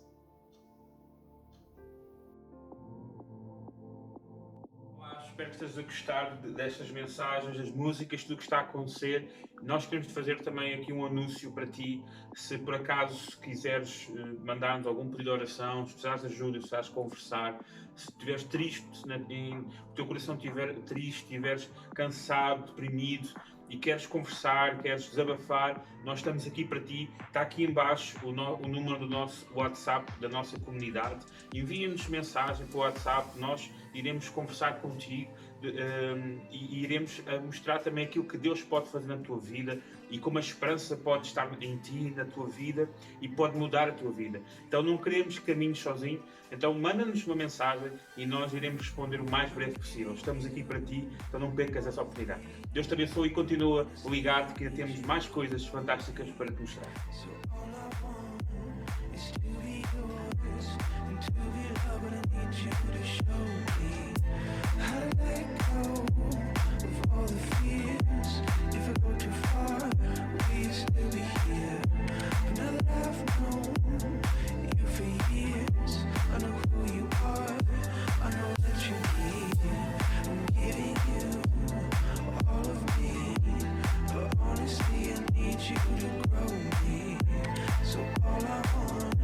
Espero que estejas a gostar destas mensagens, das músicas, tudo o que está a acontecer. Nós queremos fazer também aqui um anúncio para ti. Se por acaso quiseres mandar-nos algum pedido de oração, se precisares de ajuda, se precisares conversar, se estiveres triste, se o teu coração estiver triste, estiveres cansado, deprimido e queres conversar, queres desabafar, nós estamos aqui para ti. Está aqui em baixo o número do nosso WhatsApp, da nossa comunidade. Envia-nos mensagem para o WhatsApp, nós iremos conversar contigo e iremos mostrar também aquilo que Deus pode fazer na tua vida e como a esperança pode estar em ti, na tua vida, e pode mudar a tua vida. Então não queremos caminhos sozinhos, então manda-nos uma mensagem e nós iremos responder o mais breve possível. Estamos aqui para ti, então não percas essa oportunidade. Deus te abençoe e continua ligado, que ainda temos mais coisas fantásticas para te mostrar. So all I want is to be yours and to be loved, but I need you to show me how to let go of all the fears. If I go too far, will you still be here? But now that I've known you for years, I know who you are, I know that you're here. I'm giving you all of me, but honestly I need you to grow me. So all I want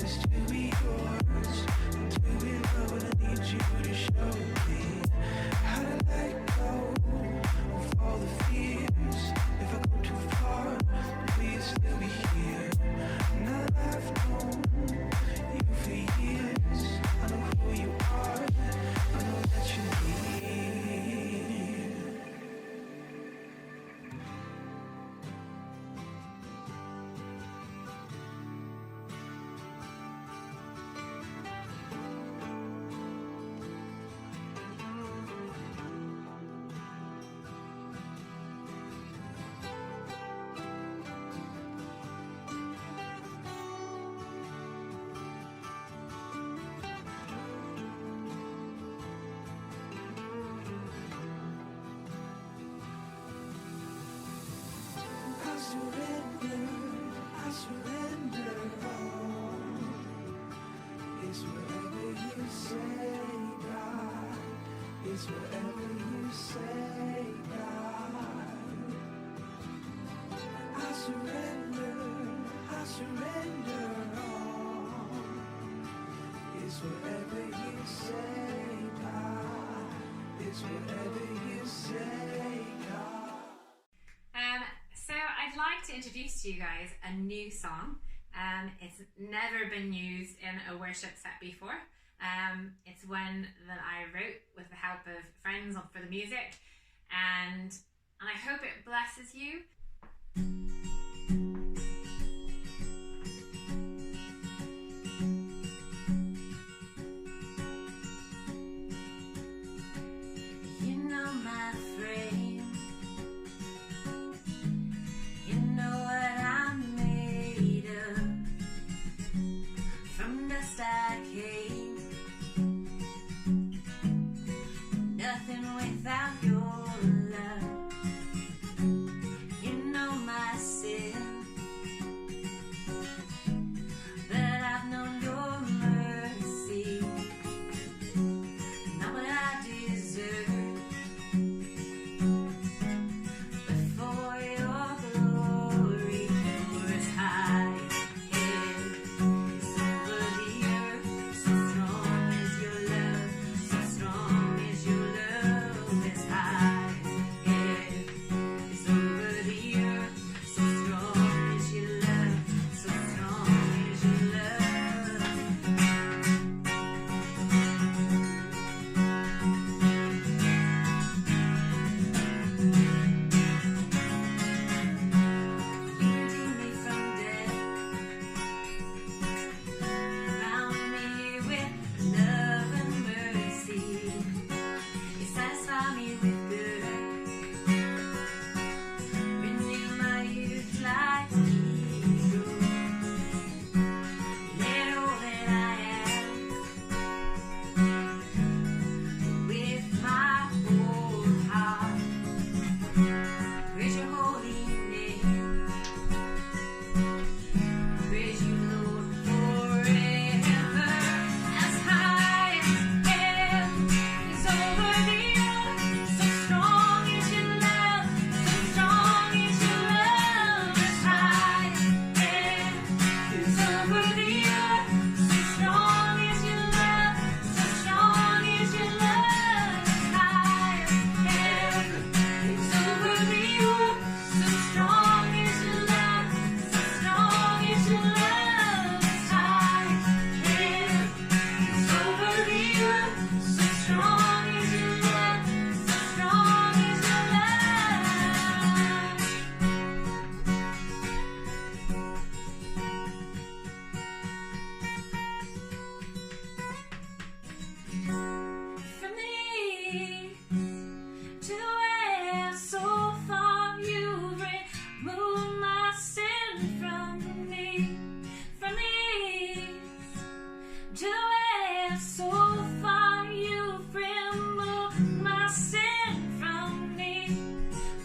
is to be yours and to be loved, and I need you to show me how to let go of all the fears. If I go too far, please still be here. Now that I've known you for years, I know who you are, I know that you're here. I surrender all. It's whatever you say, God. It's whatever you say, God. I surrender all. It's whatever you say, God. It's whatever you say, God. So I'd like to introduce to you guys a new song. It's never been used in a worship set before. It's one that I wrote with the help of friends for the music, and I hope it blesses you. You know my frame. You know what I'm made of. From dust I came. Nothing without your love. You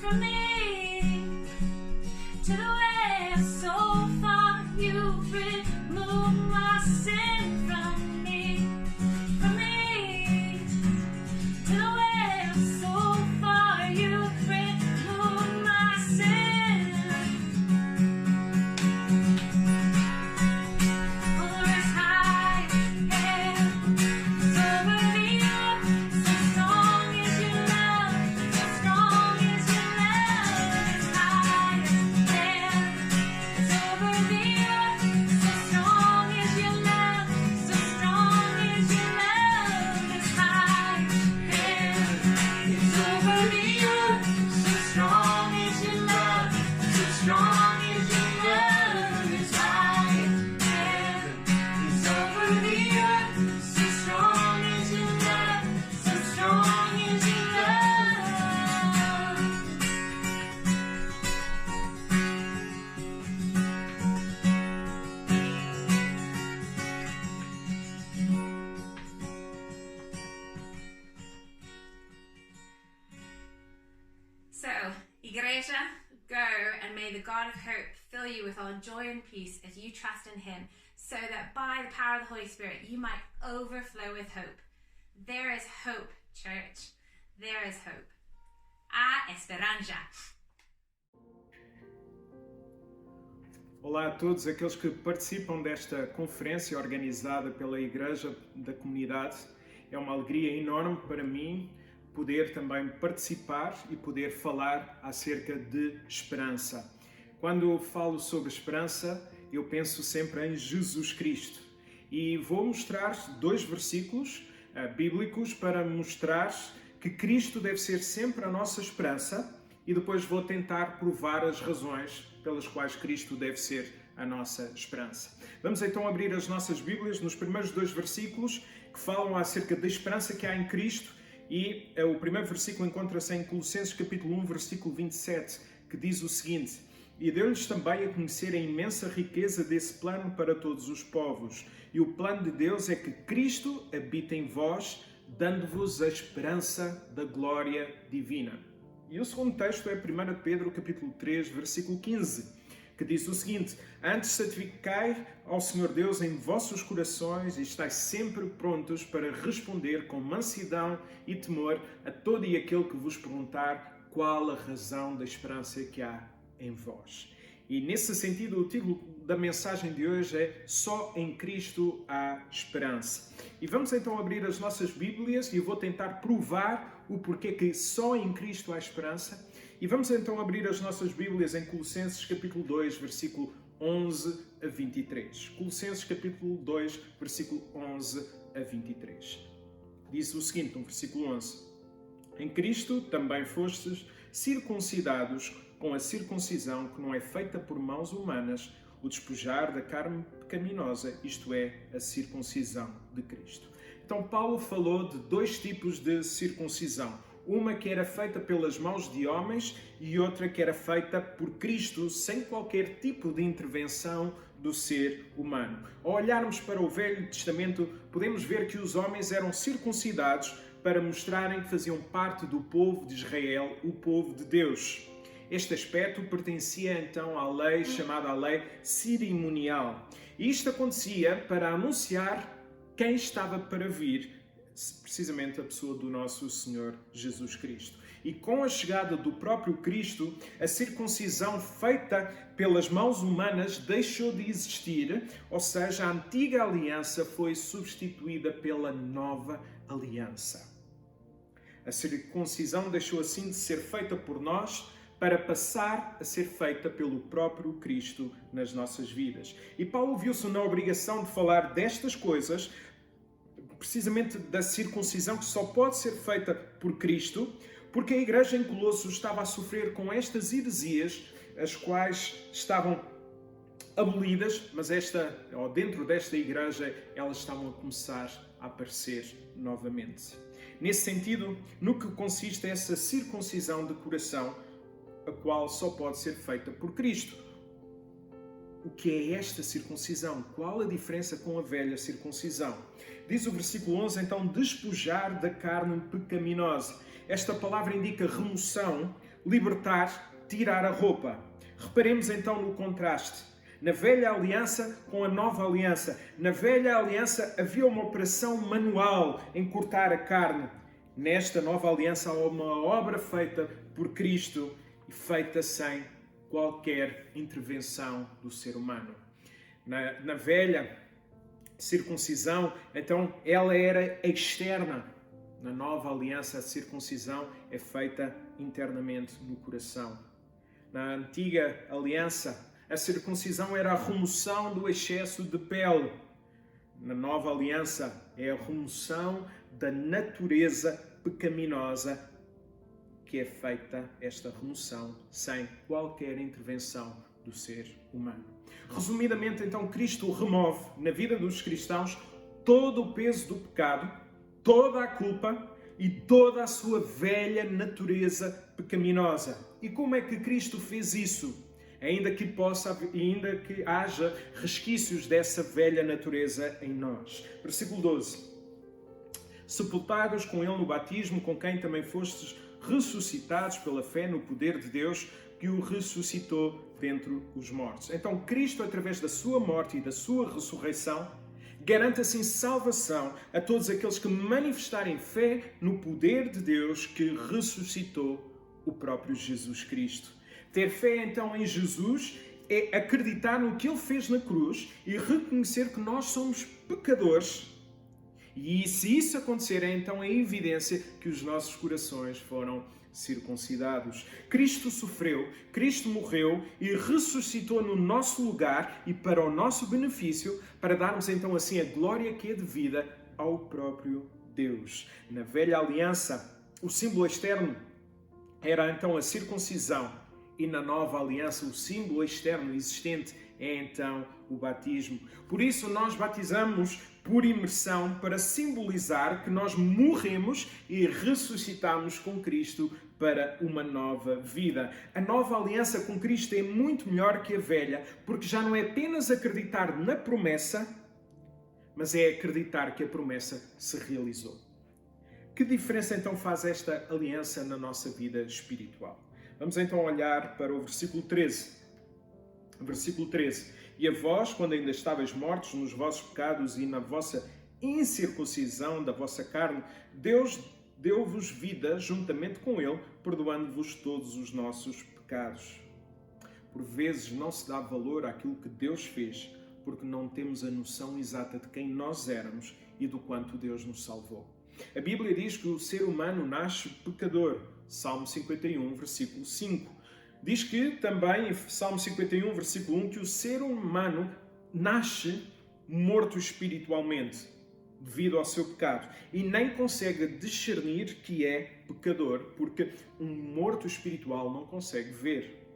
from me to the west, so far you've removed my sin from me to the west, so far you've removed my sin. For as high heavens over the earth, so strong is your love, so strong is your love. As high heavens over the earth, so strong is your love, so strong is your love. As high heavens over the earth, so strong is your love, so strong is your love. As high heavens over the earth, so strong is your love, so strong is your love. So, Igreja, go and may the God of hope fill you with all joy and peace as you trust in him, so that by the power of the Holy Spirit you might overflow with hope. There is hope, church. There is hope. Há esperança. Olá a todos aqueles que participam desta conferência organizada pela Igreja da Comunidade. É uma alegria enorme para mim poder também participar e poder falar acerca de esperança. Quando falo sobre esperança, eu penso sempre em Jesus Cristo. E vou mostrar 2 versículos bíblicos para mostrar que Cristo deve ser sempre a nossa esperança, e depois vou tentar provar as razões pelas quais Cristo deve ser a nossa esperança. Vamos então abrir as nossas Bíblias nos primeiros 2 versículos que falam acerca da esperança que há em Cristo, e o primeiro versículo encontra-se em Colossenses capítulo 1, versículo 27, que diz o seguinte: E deu-lhes também a conhecer a imensa riqueza desse plano para todos os povos. E o plano de Deus é que Cristo habite em vós, dando-vos a esperança da glória divina. E o segundo texto é 1 Pedro capítulo 3, versículo 15, que diz o seguinte: Antes santificai ao Senhor Deus em vossos corações e estais sempre prontos para responder com mansidão e temor a todo e aquele que vos perguntar qual a razão da esperança que há em vós. E nesse sentido, o título da mensagem de hoje é Só em Cristo há esperança. E vamos então abrir as nossas Bíblias e eu vou tentar provar o porquê que só em Cristo há esperança. E vamos então abrir as nossas Bíblias em Colossenses capítulo 2, versículo 11 a 23. Colossenses capítulo 2, versículo 11 a 23. Diz o seguinte, no versículo 11: Em Cristo também fostes circuncidados com a circuncisão que não é feita por mãos humanas, o despojar da carne pecaminosa, isto é, a circuncisão de Cristo. Então Paulo falou de 2 tipos de circuncisão. Uma que era feita pelas mãos de homens e outra que era feita por Cristo sem qualquer tipo de intervenção do ser humano. Ao olharmos para o Velho Testamento, podemos ver que os homens eram circuncidados para mostrarem que faziam parte do povo de Israel, o povo de Deus. Este aspecto pertencia então à lei chamada a lei cerimonial. E isto acontecia para anunciar quem estava para vir, precisamente a pessoa do nosso Senhor Jesus Cristo. E com a chegada do próprio Cristo, a circuncisão feita pelas mãos humanas deixou de existir, ou seja, a antiga aliança foi substituída pela nova aliança. A circuncisão deixou assim de ser feita por nós para passar a ser feita pelo próprio Cristo nas nossas vidas. E Paulo viu-se na obrigação de falar destas coisas, precisamente da circuncisão que só pode ser feita por Cristo, porque a igreja em Colossos estava a sofrer com estas heresias, as quais estavam abolidas, mas dentro desta igreja elas estavam a começar a aparecer novamente. Nesse sentido, no que consiste essa circuncisão de coração, a qual só pode ser feita por Cristo. O que é esta circuncisão? Qual a diferença com a velha circuncisão? Diz o versículo 11, então, despojar da carne pecaminosa. Esta palavra indica remoção libertar, tirar a roupa. Reparemos então no contraste. Na velha aliança com a nova aliança. Na velha aliança havia uma operação manual em cortar a carne. Nesta nova aliança há uma obra feita por Cristo e feita sem qualquer intervenção do ser humano. Na velha circuncisão, então, ela era externa. Na nova aliança, a circuncisão é feita internamente no coração. Na antiga aliança, a circuncisão era a remoção do excesso de pele. Na nova aliança, é a remoção da natureza pecaminosa, que é feita esta remoção sem qualquer intervenção do ser humano. Resumidamente, então, Cristo remove na vida dos cristãos todo o peso do pecado, toda a culpa e toda a sua velha natureza pecaminosa. E como é que Cristo fez isso? Ainda que haja resquícios dessa velha natureza em nós. Versículo 12. Sepultados com ele no batismo, com quem também fostes ressuscitados pela fé no poder de Deus, que o ressuscitou dentre os mortos. Então, Cristo, através da sua morte e da sua ressurreição, garante assim salvação a todos aqueles que manifestarem fé no poder de Deus que ressuscitou o próprio Jesus Cristo. Ter fé então em Jesus é acreditar no que Ele fez na cruz e reconhecer que nós somos pecadores. E se isso acontecer, é então a evidência que os nossos corações foram circuncidados. Cristo sofreu, Cristo morreu e ressuscitou no nosso lugar e para o nosso benefício, para darmos então assim a glória que é devida ao próprio Deus. Na velha aliança, o símbolo externo era então a circuncisão e na nova aliança o símbolo externo existente é então o batismo. Por isso nós batizamos por imersão para simbolizar que nós morremos e ressuscitamos com Cristo para uma nova vida. A nova aliança com Cristo é muito melhor que a velha, porque já não é apenas acreditar na promessa, mas é acreditar que a promessa se realizou. Que diferença então faz esta aliança na nossa vida espiritual? Vamos então olhar para o versículo 13. Versículo 13. E a vós, quando ainda estáveis mortos nos vossos pecados e na vossa incircuncisão da vossa carne, Deus deu-vos vida juntamente com Ele, perdoando-vos todos os nossos pecados. Por vezes não se dá valor àquilo que Deus fez, porque não temos a noção exata de quem nós éramos e do quanto Deus nos salvou. A Bíblia diz que o ser humano nasce pecador. Salmo 51, versículo 5. Diz que também, em Salmo 51, versículo 1, que o ser humano nasce morto espiritualmente devido ao seu pecado e nem consegue discernir que é pecador, porque um morto espiritual não consegue ver.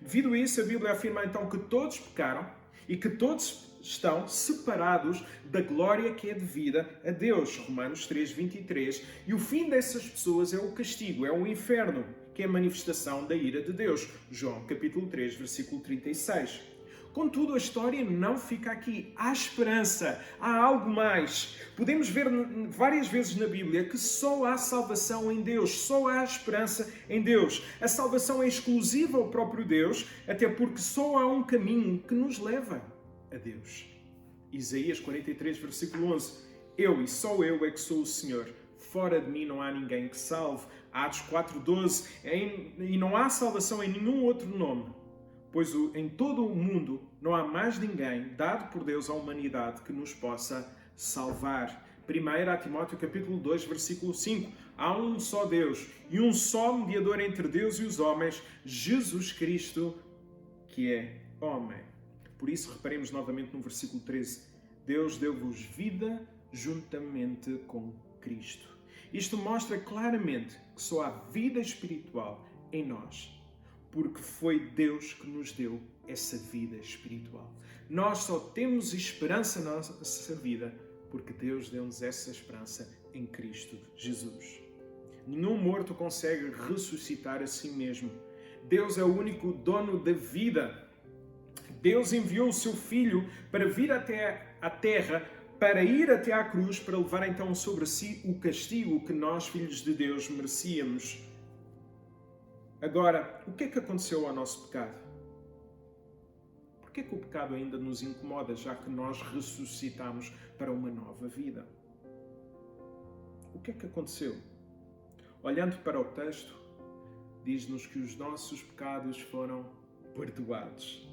Devido a isso, a Bíblia afirma então que todos pecaram e que todos estão separados da glória que é devida a Deus. Romanos 3, 23. E o fim dessas pessoas é o castigo, é o inferno, que é a manifestação da ira de Deus. João capítulo 3, versículo 36. Contudo, a história não fica aqui. Há esperança, há algo mais. Podemos ver várias vezes na Bíblia que só há salvação em Deus, só há esperança em Deus. A salvação é exclusiva ao próprio Deus, até porque só há um caminho que nos leva a Deus. Isaías 43, versículo 11. Eu e só eu é que sou o Senhor. Fora de mim não há ninguém que salve. Atos 4:12. E não há salvação em nenhum outro nome, pois em todo o mundo não há mais ninguém dado por Deus à humanidade que nos possa salvar. 1 Timóteo capítulo 2, versículo 5. Há um só Deus e um só mediador entre Deus e os homens, Jesus Cristo, que é homem. Por isso, reparemos novamente no versículo 13. Deus deu-vos vida juntamente com Cristo. Isto mostra claramente que só há vida espiritual em nós, porque foi Deus que nos deu essa vida espiritual. Nós só temos esperança na nossa vida porque Deus deu-nos essa esperança em Cristo Jesus. Nenhum morto consegue ressuscitar a si mesmo. Deus é o único dono da vida. Deus enviou o seu Filho para vir até a terra, para ir até à cruz, para levar então sobre si o castigo que nós, filhos de Deus, merecíamos. Agora, o que é que aconteceu ao nosso pecado? Por que é que o pecado ainda nos incomoda, já que nós ressuscitamos para uma nova vida? O que é que aconteceu? Olhando para o texto, diz-nos que os nossos pecados foram perdoados.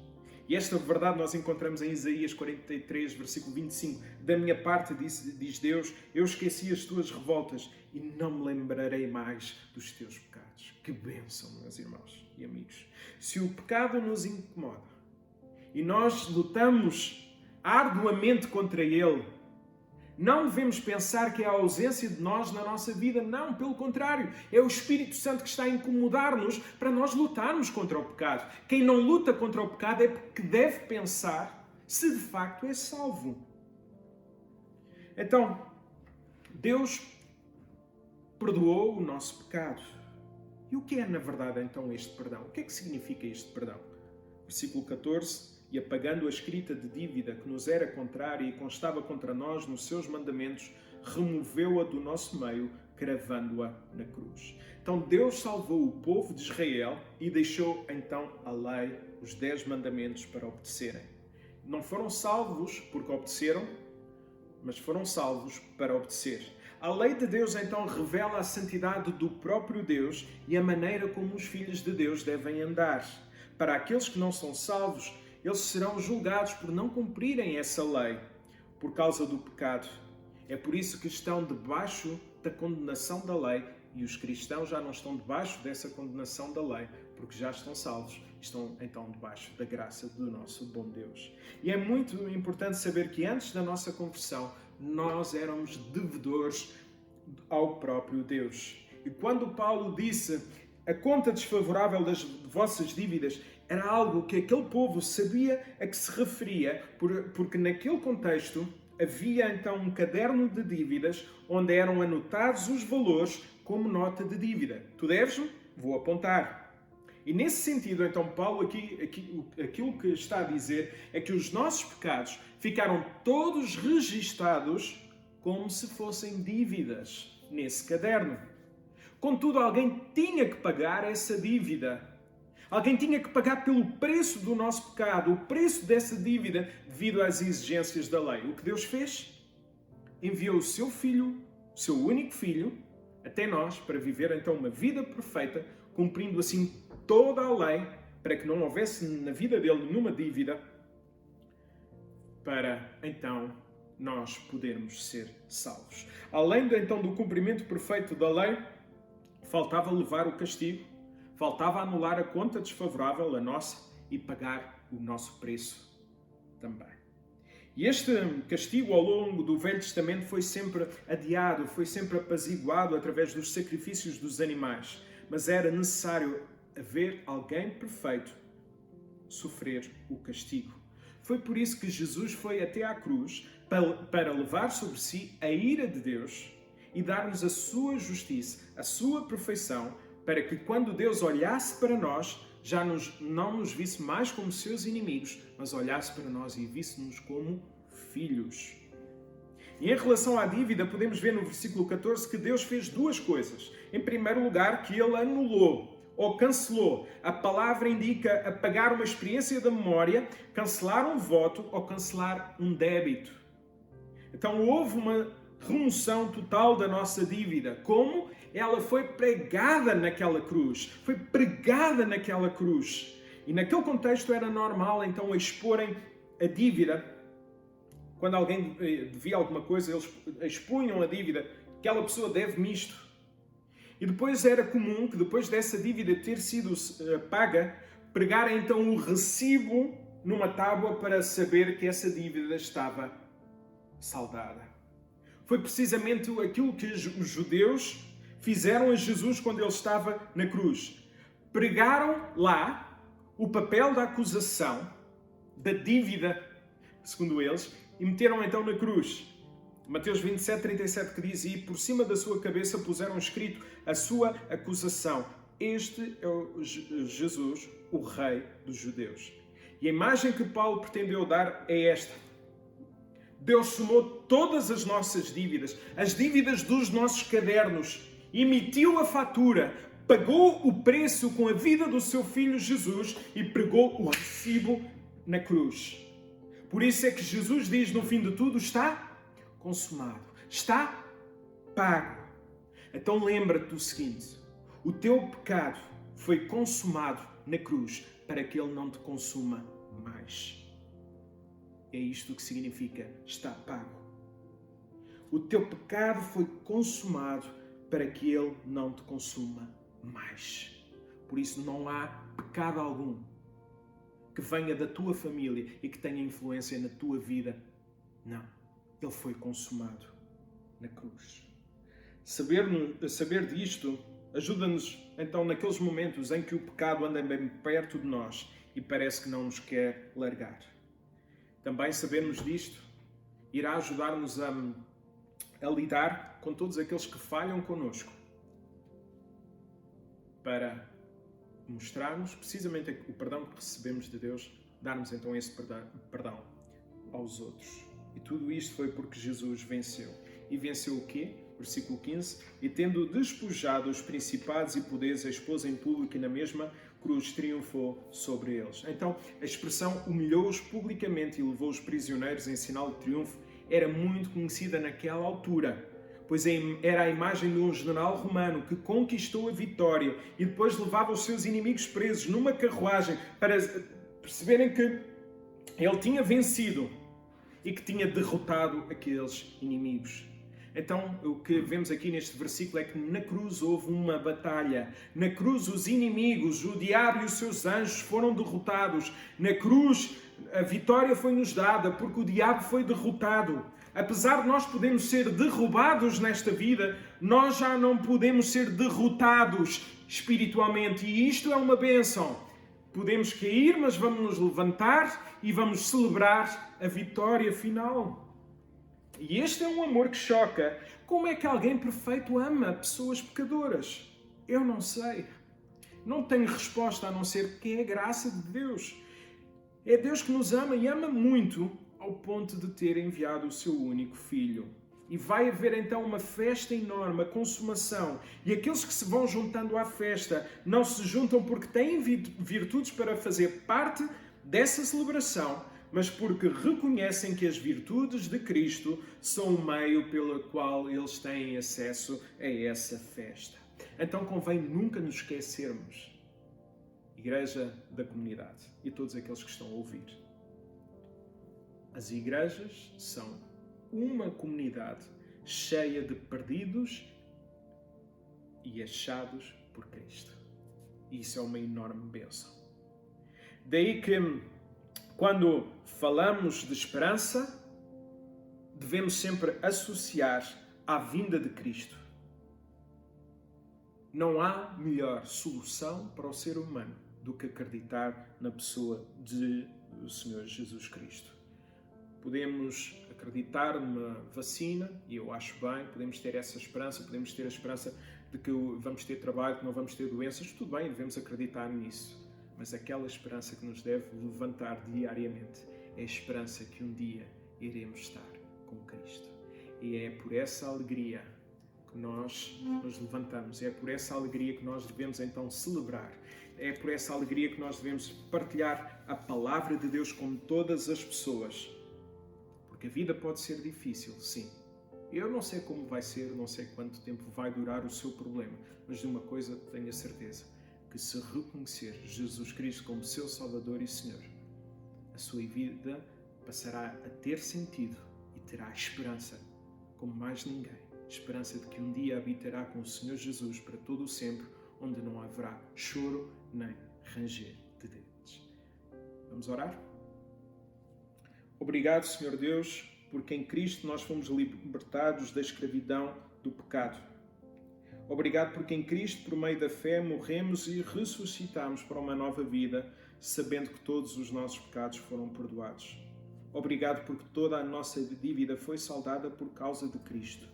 E esta verdade nós encontramos em Isaías 43, versículo 25. Da minha parte, diz Deus, eu esqueci as tuas revoltas e não me lembrarei mais dos teus pecados. Que bênção, meus irmãos e amigos. Se o pecado nos incomoda e nós lutamos arduamente contra ele, não devemos pensar que é a ausência de nós na nossa vida. Não, pelo contrário. É o Espírito Santo que está a incomodar-nos para nós lutarmos contra o pecado. Quem não luta contra o pecado é porque deve pensar se de facto é salvo. Então, Deus perdoou o nosso pecado. E o que é, na verdade, então, este perdão? O que é que significa este perdão? Versículo 14. E apagando a escrita de dívida que nos era contrária e constava contra nós nos seus mandamentos, removeu-a do nosso meio, cravando-a na cruz. Então Deus salvou o povo de Israel e deixou então a lei, os 10 mandamentos para obedecerem. Não foram salvos porque obedeceram, mas foram salvos para obedecer. A lei de Deus então revela a santidade do próprio Deus e a maneira como os filhos de Deus devem andar. Para aqueles que não são salvos, eles serão julgados por não cumprirem essa lei, por causa do pecado. É por isso que estão debaixo da condenação da lei, e os cristãos já não estão debaixo dessa condenação da lei, porque já estão salvos, estão então debaixo da graça do nosso bom Deus. E é muito importante saber que antes da nossa conversão, nós éramos devedores ao próprio Deus. E quando Paulo disse, a conta desfavorável das vossas dívidas, era algo que aquele povo sabia a que se referia, porque naquele contexto havia então um caderno de dívidas onde eram anotados os valores como nota de dívida. Tu deves-me? Vou apontar. E nesse sentido, então, Paulo aquilo que está a dizer é que os nossos pecados ficaram todos registados como se fossem dívidas nesse caderno. Contudo, alguém tinha que pagar essa dívida. Alguém tinha que pagar pelo preço do nosso pecado, o preço dessa dívida, devido às exigências da lei. O que Deus fez? Enviou o seu filho, o seu único filho, até nós, para viver então uma vida perfeita, cumprindo assim toda a lei, para que não houvesse na vida dele nenhuma dívida, para então nós podermos ser salvos. Além então do cumprimento perfeito da lei, faltava levar o castigo, faltava anular a conta desfavorável, a nossa, e pagar o nosso preço também. E este castigo ao longo do Velho Testamento foi sempre adiado, foi sempre apaziguado através dos sacrifícios dos animais. Mas era necessário haver alguém perfeito sofrer o castigo. Foi por isso que Jesus foi até à cruz para levar sobre si a ira de Deus e dar-nos a sua justiça, a sua perfeição, para que quando Deus olhasse para nós, já não nos visse mais como seus inimigos, mas olhasse para nós e visse-nos como filhos. E em relação à dívida, podemos ver no versículo 14 que Deus fez duas coisas. Em primeiro lugar, que Ele anulou ou cancelou. A palavra indica apagar uma experiência da memória, cancelar um voto ou cancelar um débito. Então houve uma remoção total da nossa dívida. Como? Ela foi pregada naquela cruz. Foi pregada naquela cruz. E naquele contexto era normal então exporem a dívida. Quando alguém devia alguma coisa, eles expunham a dívida. Aquela pessoa deve-me isto. E depois era comum que depois dessa dívida ter sido paga, pregarem então o recibo numa tábua para saber que essa dívida estava saldada. Foi precisamente aquilo que os judeus fizeram a Jesus quando ele estava na cruz. Pregaram lá o papel da acusação, da dívida, segundo eles, e meteram então na cruz. Mateus 27, 37, que diz, e por cima da sua cabeça puseram escrito a sua acusação. Este é o Jesus, o Rei dos Judeus. E a imagem que Paulo pretendeu dar é esta. Deus somou todas as nossas dívidas, as dívidas dos nossos cadernos, emitiu a fatura, pagou o preço com a vida do seu Filho Jesus e pregou o recibo na cruz. Por isso é que Jesus diz no fim de tudo, está consumado, está pago. Então lembra-te do seguinte, o teu pecado foi consumado na cruz para que ele não te consuma mais. É isto que significa está pago. O teu pecado foi consumado para que ele não te consuma mais. Por isso não há pecado algum que venha da tua família e que tenha influência na tua vida. Não. Ele foi consumado na cruz. Saber disto ajuda-nos, então, naqueles momentos em que o pecado anda bem perto de nós e parece que não nos quer largar. Também sabermos disto irá ajudar-nos a lidar com todos aqueles que falham connosco, para mostrarmos precisamente o perdão que recebemos de Deus, darmos então esse perdão aos outros. E tudo isto foi porque Jesus venceu. E venceu o quê? Versículo 15. E tendo despojado os principados e poderes, expôs em público e na mesma cruz triunfou sobre eles. Então, a expressão humilhou-os publicamente e levou os prisioneiros em sinal de triunfo era muito conhecida naquela altura, pois era a imagem de um general romano que conquistou a vitória e depois levava os seus inimigos presos numa carruagem para perceberem que ele tinha vencido e que tinha derrotado aqueles inimigos. Então, o que vemos aqui neste versículo é que na cruz houve uma batalha. Na cruz os inimigos, o diabo e os seus anjos foram derrotados. Na cruz a vitória foi-nos dada porque o diabo foi derrotado. Apesar de nós podermos ser derrubados nesta vida, nós já não podemos ser derrotados espiritualmente. E isto é uma bênção. Podemos cair, mas vamos nos levantar e vamos celebrar a vitória final. E este é um amor que choca. Como é que alguém perfeito ama pessoas pecadoras? Eu não sei. Não tenho resposta a não ser que é a graça de Deus. É Deus que nos ama e ama muito ao ponto de ter enviado o seu único Filho. E vai haver então uma festa enorme, a consumação. E aqueles que se vão juntando à festa não se juntam porque têm virtudes para fazer parte dessa celebração, mas porque reconhecem que as virtudes de Cristo são o meio pelo qual eles têm acesso a essa festa. Então convém nunca nos esquecermos, Igreja da Comunidade e todos aqueles que estão a ouvir. As igrejas são uma comunidade cheia de perdidos e achados por Cristo. E isso é uma enorme bênção. Daí que, quando falamos de esperança, devemos sempre associar à vinda de Cristo. Não há melhor solução para o ser humano do que acreditar na pessoa do Senhor Jesus Cristo. Podemos acreditar numa vacina, e eu acho bem, podemos ter essa esperança, podemos ter a esperança de que vamos ter trabalho, que não vamos ter doenças, tudo bem, devemos acreditar nisso. Mas aquela esperança que nos deve levantar diariamente é a esperança que um dia iremos estar com Cristo. E é por essa alegria que nós nos levantamos, é por essa alegria que nós devemos então celebrar, é por essa alegria que nós devemos partilhar a palavra de Deus com todas as pessoas. Porque a vida pode ser difícil, sim. Eu não sei como vai ser, não sei quanto tempo vai durar o seu problema, mas de uma coisa tenho a certeza, que se reconhecer Jesus Cristo como seu Salvador e Senhor, a sua vida passará a ter sentido e terá esperança como mais ninguém. Esperança de que um dia habitará com o Senhor Jesus para todo o sempre, onde não haverá choro nem ranger de dentes. Vamos orar? Obrigado, Senhor Deus, porque em Cristo nós fomos libertados da escravidão do pecado. Obrigado porque em Cristo, por meio da fé, morremos e ressuscitamos para uma nova vida, sabendo que todos os nossos pecados foram perdoados. Obrigado porque toda a nossa dívida foi saldada por causa de Cristo.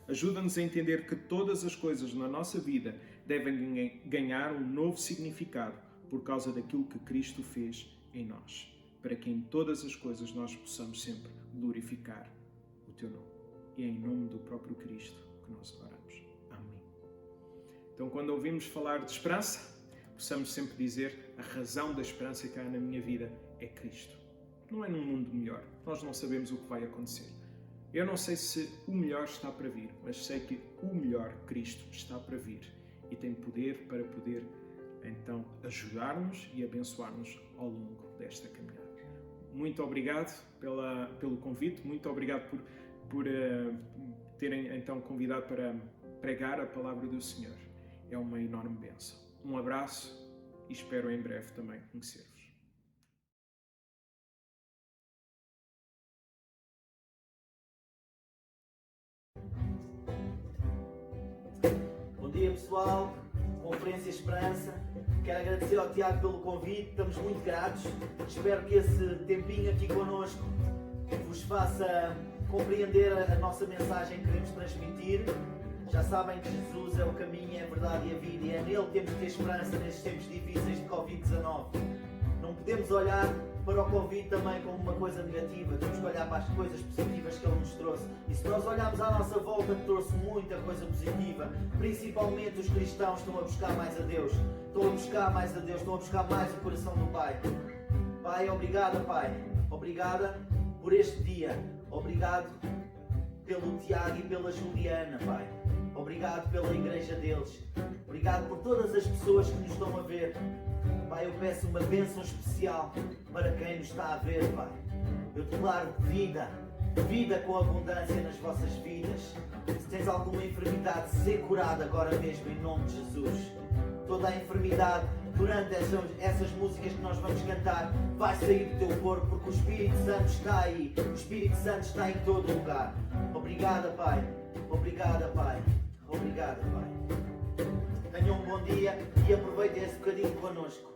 Ajuda-nos a entender que todas as coisas na nossa vida devem ganhar um novo significado por causa daquilo que Cristo fez em nós, para que em todas as coisas nós possamos sempre glorificar o Teu nome. E é em nome do próprio Cristo que nós oramos. Amém. Então, quando ouvimos falar de esperança, possamos sempre dizer: a razão da esperança que há na minha vida é Cristo. Não é num mundo melhor. Nós não sabemos o que vai acontecer. Eu não sei se o melhor está para vir, mas sei que o melhor, Cristo, está para vir e tem poder para poder, então, ajudar-nos e abençoar-nos ao longo desta caminhada. Muito obrigado pelo convite, muito obrigado por terem, então, convidado para pregar a palavra do Senhor. É uma enorme bênção. Um abraço e espero em breve também conhecer-vos. Bom dia pessoal, Conferência Esperança. Quero agradecer ao Tiago pelo convite, estamos muito gratos. Espero que esse tempinho aqui connosco vos faça compreender a nossa mensagem que queremos transmitir. Já sabem que Jesus é o caminho, é a verdade e a vida, e é nele que temos de ter esperança nestes tempos difíceis de Covid-19. Não podemos olhar para o Covid também como uma coisa negativa, temos que olhar para as coisas positivas que ele nos trouxe. E se nós olharmos à nossa volta, trouxe muita coisa positiva. Principalmente os cristãos estão a buscar mais a Deus, estão a buscar mais a Deus, estão a buscar mais o coração do Pai. Pai, obrigada, Pai. Obrigada por este dia. Obrigado pelo Tiago e pela Juliana, Pai. Obrigado pela igreja deles. Obrigado por todas as pessoas que nos estão a ver. Pai, eu peço uma bênção especial para quem nos está a ver, Pai. Eu declaro vida, vida com abundância nas vossas vidas. Se tens alguma enfermidade, ser curada agora mesmo em nome de Jesus. Toda a enfermidade, durante essas músicas que nós vamos cantar, vai sair do teu corpo, porque o Espírito Santo está aí. O Espírito Santo está em todo lugar. Obrigada, Pai. Obrigada, Pai. Obrigada, Pai. Tenham um bom dia e aproveitem esse bocadinho connosco.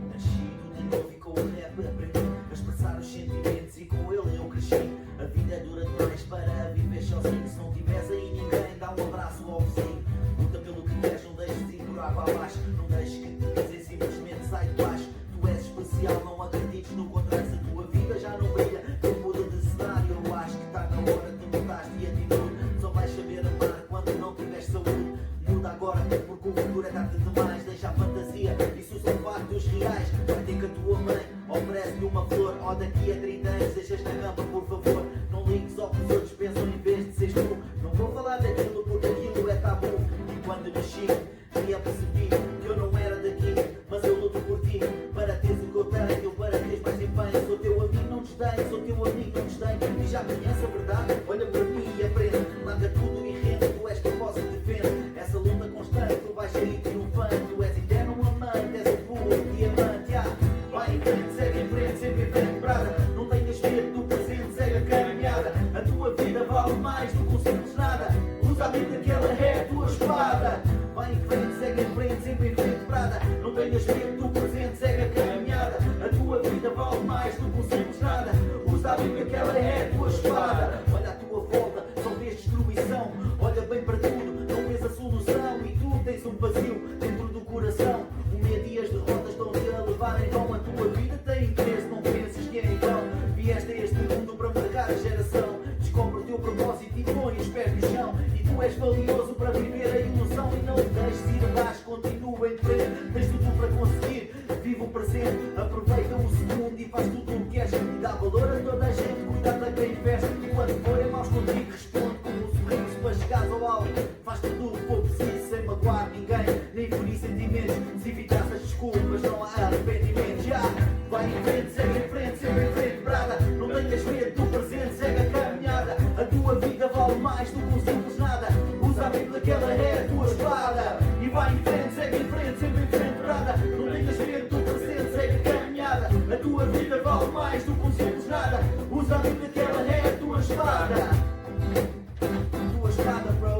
Nascido de novo e com o rap aprendi a expressar os sentimentos, e com ele eu cresci. A vida é dura demais para viver sozinho. Se não tiveres aí ninguém, dá um abraço ao vizinho. Luta pelo que queres, não deixes de ir por água abaixo. Não deixes que te dizem simplesmente sai de baixo. Tu és especial, não acredites no contrário. Se a tua vida já não brilha, tu muda de cenário. Eu acho que está na hora de mudar de atitude. Só vais saber amar quando não tiveres saúde. Muda agora, porque o futuro é tarde demais. Deixa a fantasia, isso são factos reais. Vai ter que a tua mãe oferece-lhe uma flor. Ou daqui a 30 anos deixas na rampa, por favor. Não ligues ao que os outros pensam em vez de seres tu. Não vou falar daquilo porque aquilo é tabu. E quando nasci, me apercebi que eu não era daqui, mas eu luto por ti, para teres o que eu tenho, para teres mais empenho. Sou teu amigo, não desdenho, sou teu amigo, não desdenho. E já conhece a verdade, olha para mim e aprende. Larga tudo e rende, tu és propósito de defende. Essa luta constante, tu vais sair triunfante. Tu és eterno amante, és o puro diamante. Vai em frente, segue em frente, sempre em frente, brada. Não tenhas medo do presente, segue a caminhada. A tua vida vale mais do que um simples nada. Usa a mente, aquela é a tua espada. Vai em frente, segue em frente, sempre em frente, brada. Não tenhas medo do presente, segue a caminhada. A tua vida vale mais do que um simples nada. Usa a Bíblia, que ela é a tua espada. Olha à tua volta, só vês destruição. Olha bem para tudo, não vês a solução. E tu tens um vazio dentro do coração. Um medo e as derrotas estão-te a levar em vão. A tua vida tem interesse, não penses que é em vão. Vieste a este mundo para marcar a geração. Descobre o teu propósito e põe os pés no chão. E tu és valioso para viver a ilusão. E não deixes ir abaixo, continua em frente. Tens tudo para conseguir, vive o presente. Aproveita o segundo e faz tudo o que queres. E dá valor a toda a gente, cuidado a quem investe. E quando forem maus contigo, responde com um sorriso para chegares ao alto. Faz tudo o que for preciso, sem magoar ninguém, nem ferir sentimentos. Se evitares as desculpas, não há arrependimento. Já vai em frente, segue em frente, sempre em frente, brada. Não tenhas medo do presente, segue a caminhada. A tua vida vale mais do que um simples nada. Usa a Bíblia, que ela é a tua espada. E vai em frente, segue em frente, sempre em frente, brada. Não tenhas medo do presente, segue a caminhada. A tua vida vale mais do que um simples nada. Usa a Bíblia, que ela é a tua espada. Tua espada, bro.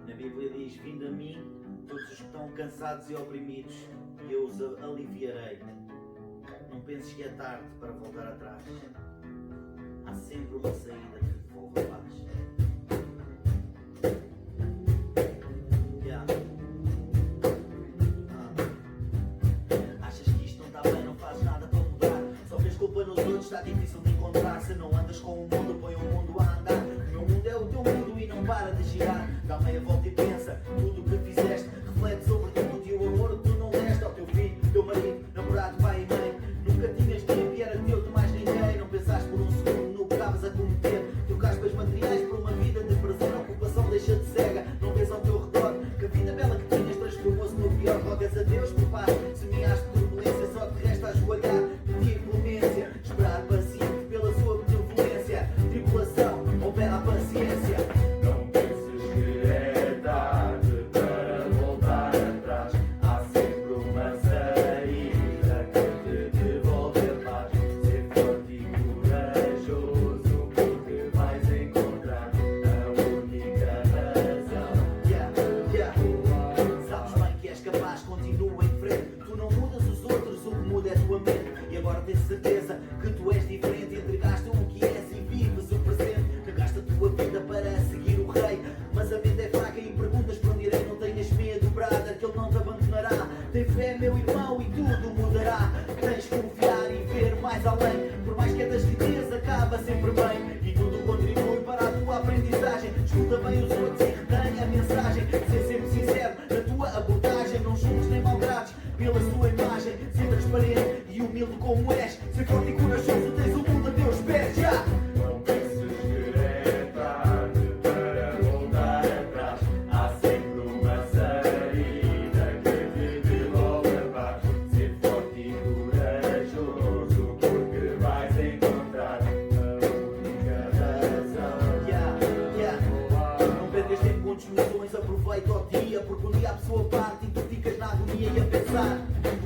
Na Bíblia diz: vinde a mim, todos os que estão cansados e oprimidos, e eu os aliviarei. Não penses que é tarde para voltar atrás. Há sempre uma saída que devolve a paz. Achas que isto não está bem, não faz nada para mudar. Só vês culpa nos outros, está difícil de encontrar. Se não andas com o mundo, põe o mundo a andar. O meu mundo é o teu mundo e não para de girar. Dá meia volta e pensa, tudo o que fizeste. Reflete sobre tudo e o amor que tu não deste ao teu filho, teu marido, namorado, pai e mãe. Nunca tinhas tempo e era teu de mais ninguém. Não pensaste por um segundo no que estavas a cometer. Trocaste bens materiais por uma vida de prazer. A ocupação deixa-te cega, não vês ao teu redor que a vida bela que tinhas transformou-se no pior. Rogas a Deus por paz, semeaste turbulência, só te resta ajoelhar, pedir clemência, esperar paciente pela sua benevolência. Tribulação, opera a paciência. Não penses que é tarde para voltar atrás. Há sempre uma saída que te devolve a paz. Ser forte e corajoso, porque vais encontrar a única razão. Sabes bem que és capaz, continua em frente. Tu não mudas os outros, o que muda é a tua mente. E agora tens certeza que tu és diferente. Entregaste o que és e vives o presente. Negaste a tua vida para seguir o rei. Mas a mente é fraca e perguntas para onde irei. Não tenhas medo, brother, que ele não te abandonará. Tem fé, meu irmão, e tudo mudará. Tens que confiar e ver mais além. Por mais que a das ideias acaba sempre bem. E tudo contribui para a tua aprendizagem. Escuta bem os outros e retém a mensagem. Ser sempre sincero na tua abordagem. Não julgues nem maltrates pela sua imagem. Ser transparente e humilde como és. Ser forte e corajoso, tens o mundo a teus pés. Já! Não penses que é tarde para voltar atrás. Há sempre uma saída que te devolve a paz. Ser forte e corajoso, porque vais encontrar a única razão. Não percas tempo com discussões, aproveita o dia. Porque um dia a pessoa parte e tu ficas na agonia e a pensar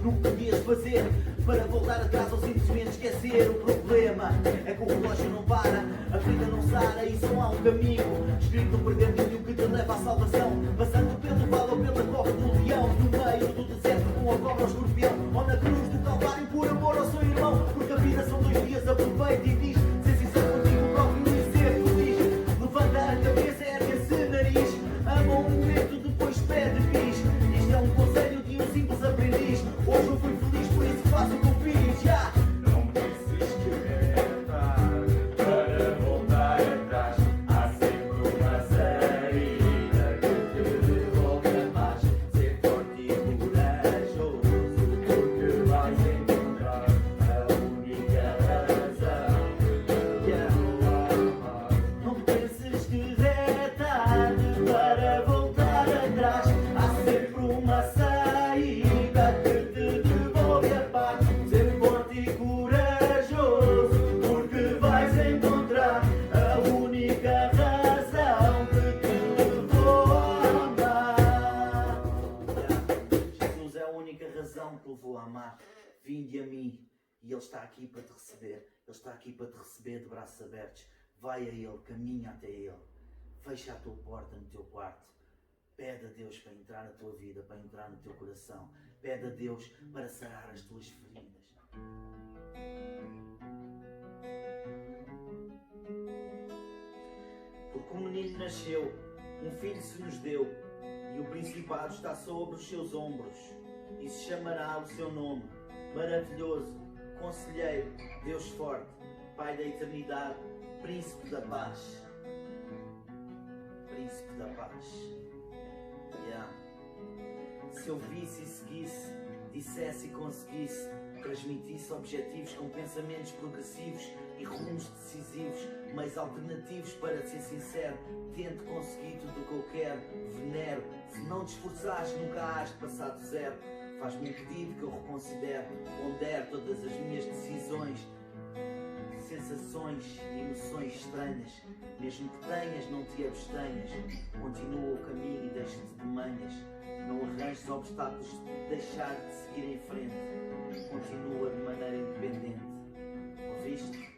no que podias fazer para voltar atrás ou simplesmente esquecer. O problema é que o relógio não para, a vida não sara e só há um caminho escrito no pergaminho que te leva à salvação. Passando pelo vale ou pela cova do leão, no meio do deserto com a cobra ao escorpião, ou na cruz do Calvário por amor ao seu irmão. Porque a vida são 2 dias, aproveita e diz, ser sincero contigo próprio e ser feliz. Levanta a cabeça, ergue esse nariz, ama um momento, depois pede bis. Isto é um conselho de um simples aprendiz. Hoje eu fui feliz, por isso faço o que eu fiz. Já! Não penses que é tarde para voltar atrás. Há sempre uma saída que te devolve a paz. Ser forte e corajoso, porque vais encontrar a única razão. Não penses que é tarde para voltar atrás. Há sempre uma saída que te devolve a paz. Ser forte e corajoso, porque vais encontrar a única razão que te levou a amar. Jesus é a única razão que te levou a amar. Vinde a mim e Ele está aqui para te receber. Ele está aqui para te receber de braços abertos. Vai a Ele, caminha até Ele. Fecha a tua porta no teu quarto. Pede a Deus para entrar na tua vida, para entrar no teu coração. Pede a Deus para sarar as tuas feridas. Porque um menino nasceu, um filho se nos deu, e o principado está sobre os seus ombros. E se chamará o seu nome, maravilhoso, conselheiro, Deus forte, Pai da eternidade, Príncipe da paz. Príncipe da paz. Se eu visse e seguisse, dissesse e conseguisse, transmitisse objetivos com pensamentos progressivos e rumos decisivos, meios alternativos para ser sincero, tento conseguir tudo o que eu quero, venero. Se não te esforçares, nunca hás de passar do zero. Faz-me um pedido que eu reconsidero, pondero todas as minhas decisões, sensações e emoções estranhas. Mesmo que tenhas, não te abstenhas. Continua o caminho e deixa-te de manhas. Não arranjes obstáculos de deixar de seguir em frente. Continua de maneira independente. Ouviste?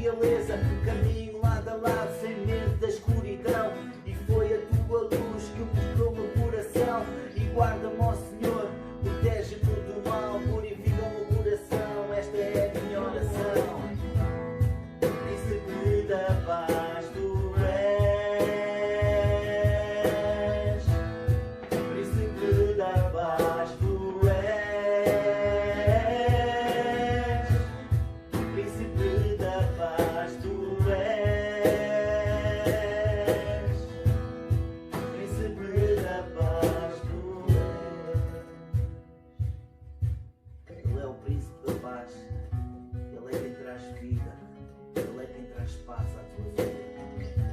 realeza, caminho lado a lado sem medo da escuridão. E foi a tua luz que mostrou o meu coração. E guarda-me, ó Senhor, protege-me do mal, purifica o meu coração. Esta é a minha oração. Príncipe da paz tu és, Príncipe da paz tu és, Príncipe da paz tu és, Príncipe da paz tu és. Ele é o Príncipe da paz, Ele é quem traz vida, Ele é quem traz paz à tua vida.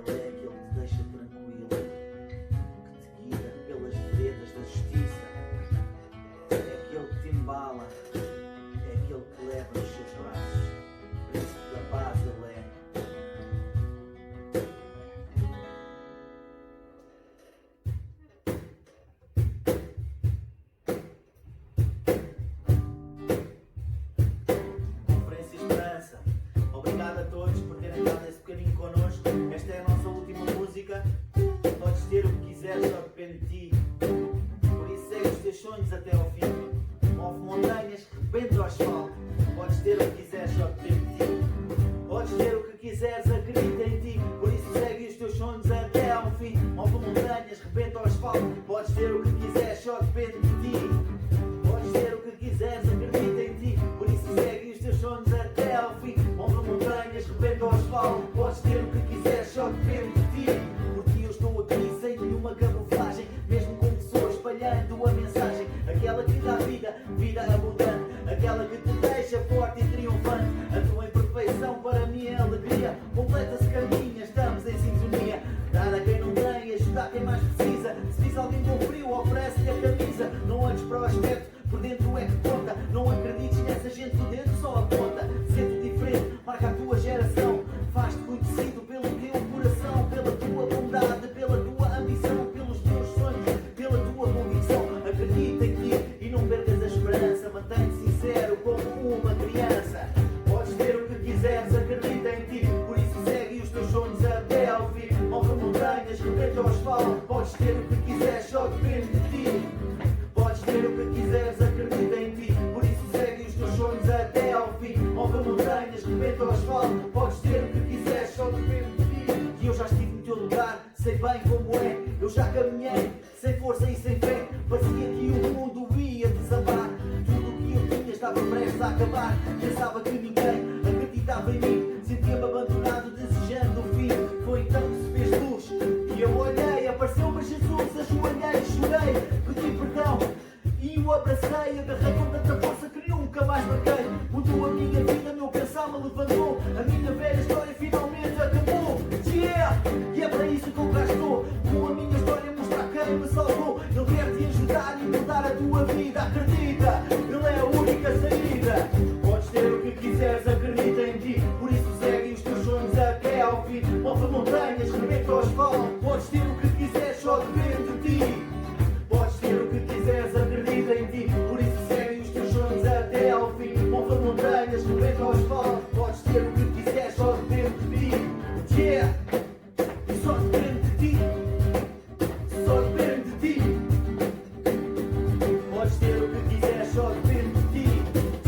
Ele é aquele que te deixa tranquilo, que te guia pelas veredas da justiça. É aquele que te embala, é aquele que leva nos seus braços. Príncipe da paz Ele é. Conferência Esperança. Obrigado a todos por terem dado esse bocadinho connosco. Esta é a nossa última música. Podes ter o que quiseres, só depende de ti. Por isso segue os teus sonhos até ao fim. Move montanhas, rebenta o asfalto. Podes ter o que quiseres, só depende de ti. Podes ter o que quiseres, acredita em ti. Por isso segue os teus sonhos até ao fim. Move montanhas, rebenta o asfalto. Podes ter o que quiseres, só depende de ti. Podes ter o que quiseres, acredita em ti. Por isso segue os teus sonhos até ao fim. Move montanhas, rebenta o asfalto. Podes ter o que quiseres, só depende de ti. Porque eu estou aqui sem nenhuma camuflagem, mesmo com pessoas espalhando a mensagem. Aquela que dá vida, vida abundante. Aquela que te deixa forte e triunfante. A tua imperfeição para mim é alegria. Completa-se caminha, estamos em sintonia. Dar a quem não tem, ajudar quem mais precisa. Se diz alguém com frio, oferece-lhe a camisa. Não olhes para o aspecto, por dentro é que conta. Não acredites nessa gente, por dentro só aponta. Sente diferente, marca a tua geração. Faz-te conhecido pelo teu coração, pela tua bondade, pela tua ambição, pelos teus sonhos, pela tua convicção. Acredita em ti e não percas a esperança. Mantém-te sincero como uma criança. Podes ter o que quiseres, acredita em ti. Por isso segue os teus sonhos até ao fim. Move montanhas, rebenta o asfalto. Podes ter o que quiseres, só depende de ti. Podes ter o que quiseres, acredita em ti. Por isso segue os teus sonhos até ao fim. Move montanhas, rebenta o asfalto. Podes ter o que quiseres, só depende de ti. E eu já estive no teu lugar, sei bem como é. Eu já caminhei, sem força e sem fé. Parecia que o mundo ia desabar. Tudo o que eu tinha estava prestes a acabar. Pensava que ninguém acreditava em mim. Sentia-me abandonado, desejando o fim. Foi então que se fez luz e eu olhei. Apareceu-me Jesus, ajoelhei, chorei, pedi perdão e o abracei. Agarrei com tanta força que nunca mais marquei. Mudou a minha vida, meu pensar me levantou. A minha velha história finalmente acabou. Yeah! E é para isso que eu cá estou. Com a minha história mostrar quem me salvou. Ele quer te ajudar e mudar a tua vida. Acredita, Ele é a única saída. Podes ter o que quiseres, acredita em ti. Por isso segue os teus sonhos até ao fim. Move montanhas, rebenta o asfalto. Podes ter o que quiseres, só depende de ti. Podes ter o que quiseres, acredita em ti. Por isso segue os teus sonhos até ao fim. Move montanhas, rebenta o asfalto. Podes ter o que quiseres, só depende de ti. Yeah! E só depende de ti. Só depende de ti. Podes ter o que quiseres, só depende de ti.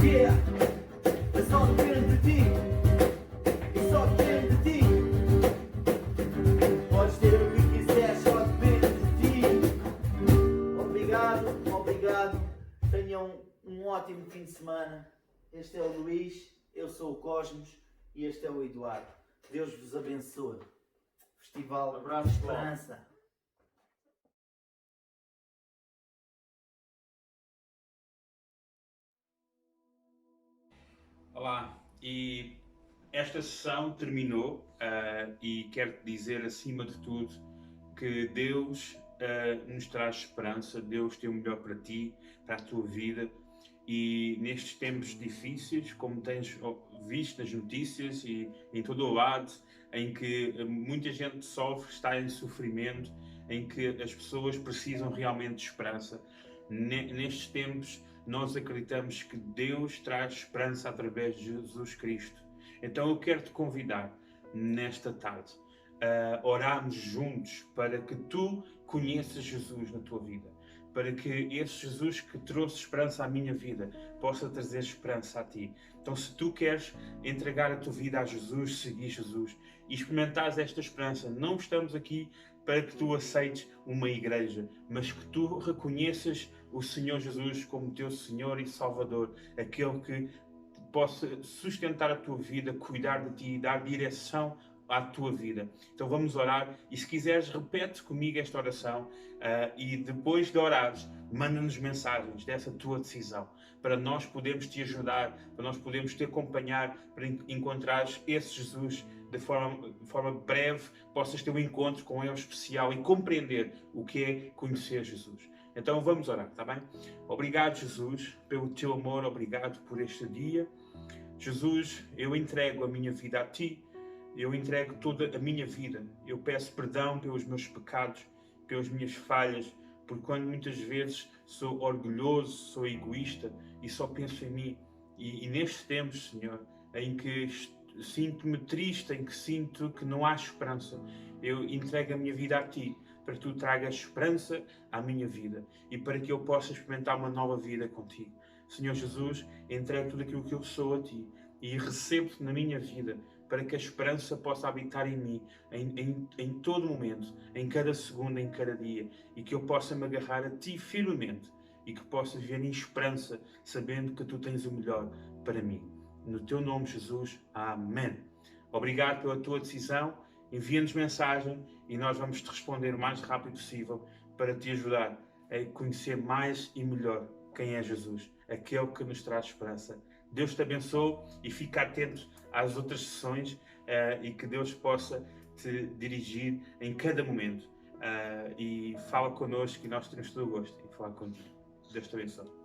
Yeah! E só depende de ti. E só depende de ti. Podes ter o que quiseres, só depende de ti. Obrigado, obrigado. Tenham um ótimo fim de semana. Este é o Luís, eu sou o Cosmos e este é o Eduardo. Deus vos abençoe. Festival Abraço, de Esperança. Olá, e esta sessão terminou e quero-te dizer, acima de tudo, que Deus nos traz esperança. Deus tem o melhor para ti, para a tua vida, e nestes tempos difíceis, como tens visto nas notícias e em todo o lado, em que muita gente sofre, está em sofrimento, em que as pessoas precisam realmente de esperança. Nestes tempos, nós acreditamos que Deus traz esperança através de Jesus Cristo. Então eu quero te convidar nesta tarde a orarmos juntos para que tu conheças Jesus na tua vida, para que esse Jesus que trouxe esperança à minha vida possa trazer esperança a ti. Então, se tu queres entregar a tua vida a Jesus, seguir Jesus e experimentares esta esperança, não estamos aqui para que tu aceites uma igreja, mas que tu reconheças o Senhor Jesus como teu Senhor e Salvador, aquele que possa sustentar a tua vida, cuidar de ti e dar direção à tua vida. Então vamos orar, e se quiseres repete comigo esta oração, e depois de orares manda-nos mensagens dessa tua decisão, para nós podermos te ajudar, para nós podermos te acompanhar, para encontrares esse Jesus de forma breve, possas ter um encontro com ele especial e compreender o que é conhecer Jesus. Então vamos orar, está bem? Obrigado, Jesus, pelo teu amor, obrigado por este dia. Jesus, eu entrego a minha vida a ti, eu entrego toda a minha vida. Eu peço perdão pelos meus pecados, pelas minhas falhas, porque quando muitas vezes sou orgulhoso, sou egoísta e só penso em mim. E nestes tempos, Senhor, em que sinto-me triste, em que sinto que não há esperança, eu entrego a minha vida a ti, para que tu tragas esperança à minha vida e para que eu possa experimentar uma nova vida contigo. Senhor Jesus, entrego tudo aquilo que eu sou a ti e recebo-te na minha vida, para que a esperança possa habitar em mim, em todo momento, em cada segundo, em cada dia, e que eu possa me agarrar a ti firmemente e que possa viver em esperança, sabendo que tu tens o melhor para mim. No teu nome, Jesus. Amém. Obrigado pela tua decisão. Envia-nos mensagem e nós vamos te responder o mais rápido possível para te ajudar a conhecer mais e melhor quem é Jesus, aquele que nos traz esperança. Deus te abençoe e fica atento às outras sessões e que Deus possa te dirigir em cada momento. E fala connosco, e nós temos todo o gosto em falar contigo. Deus te abençoe.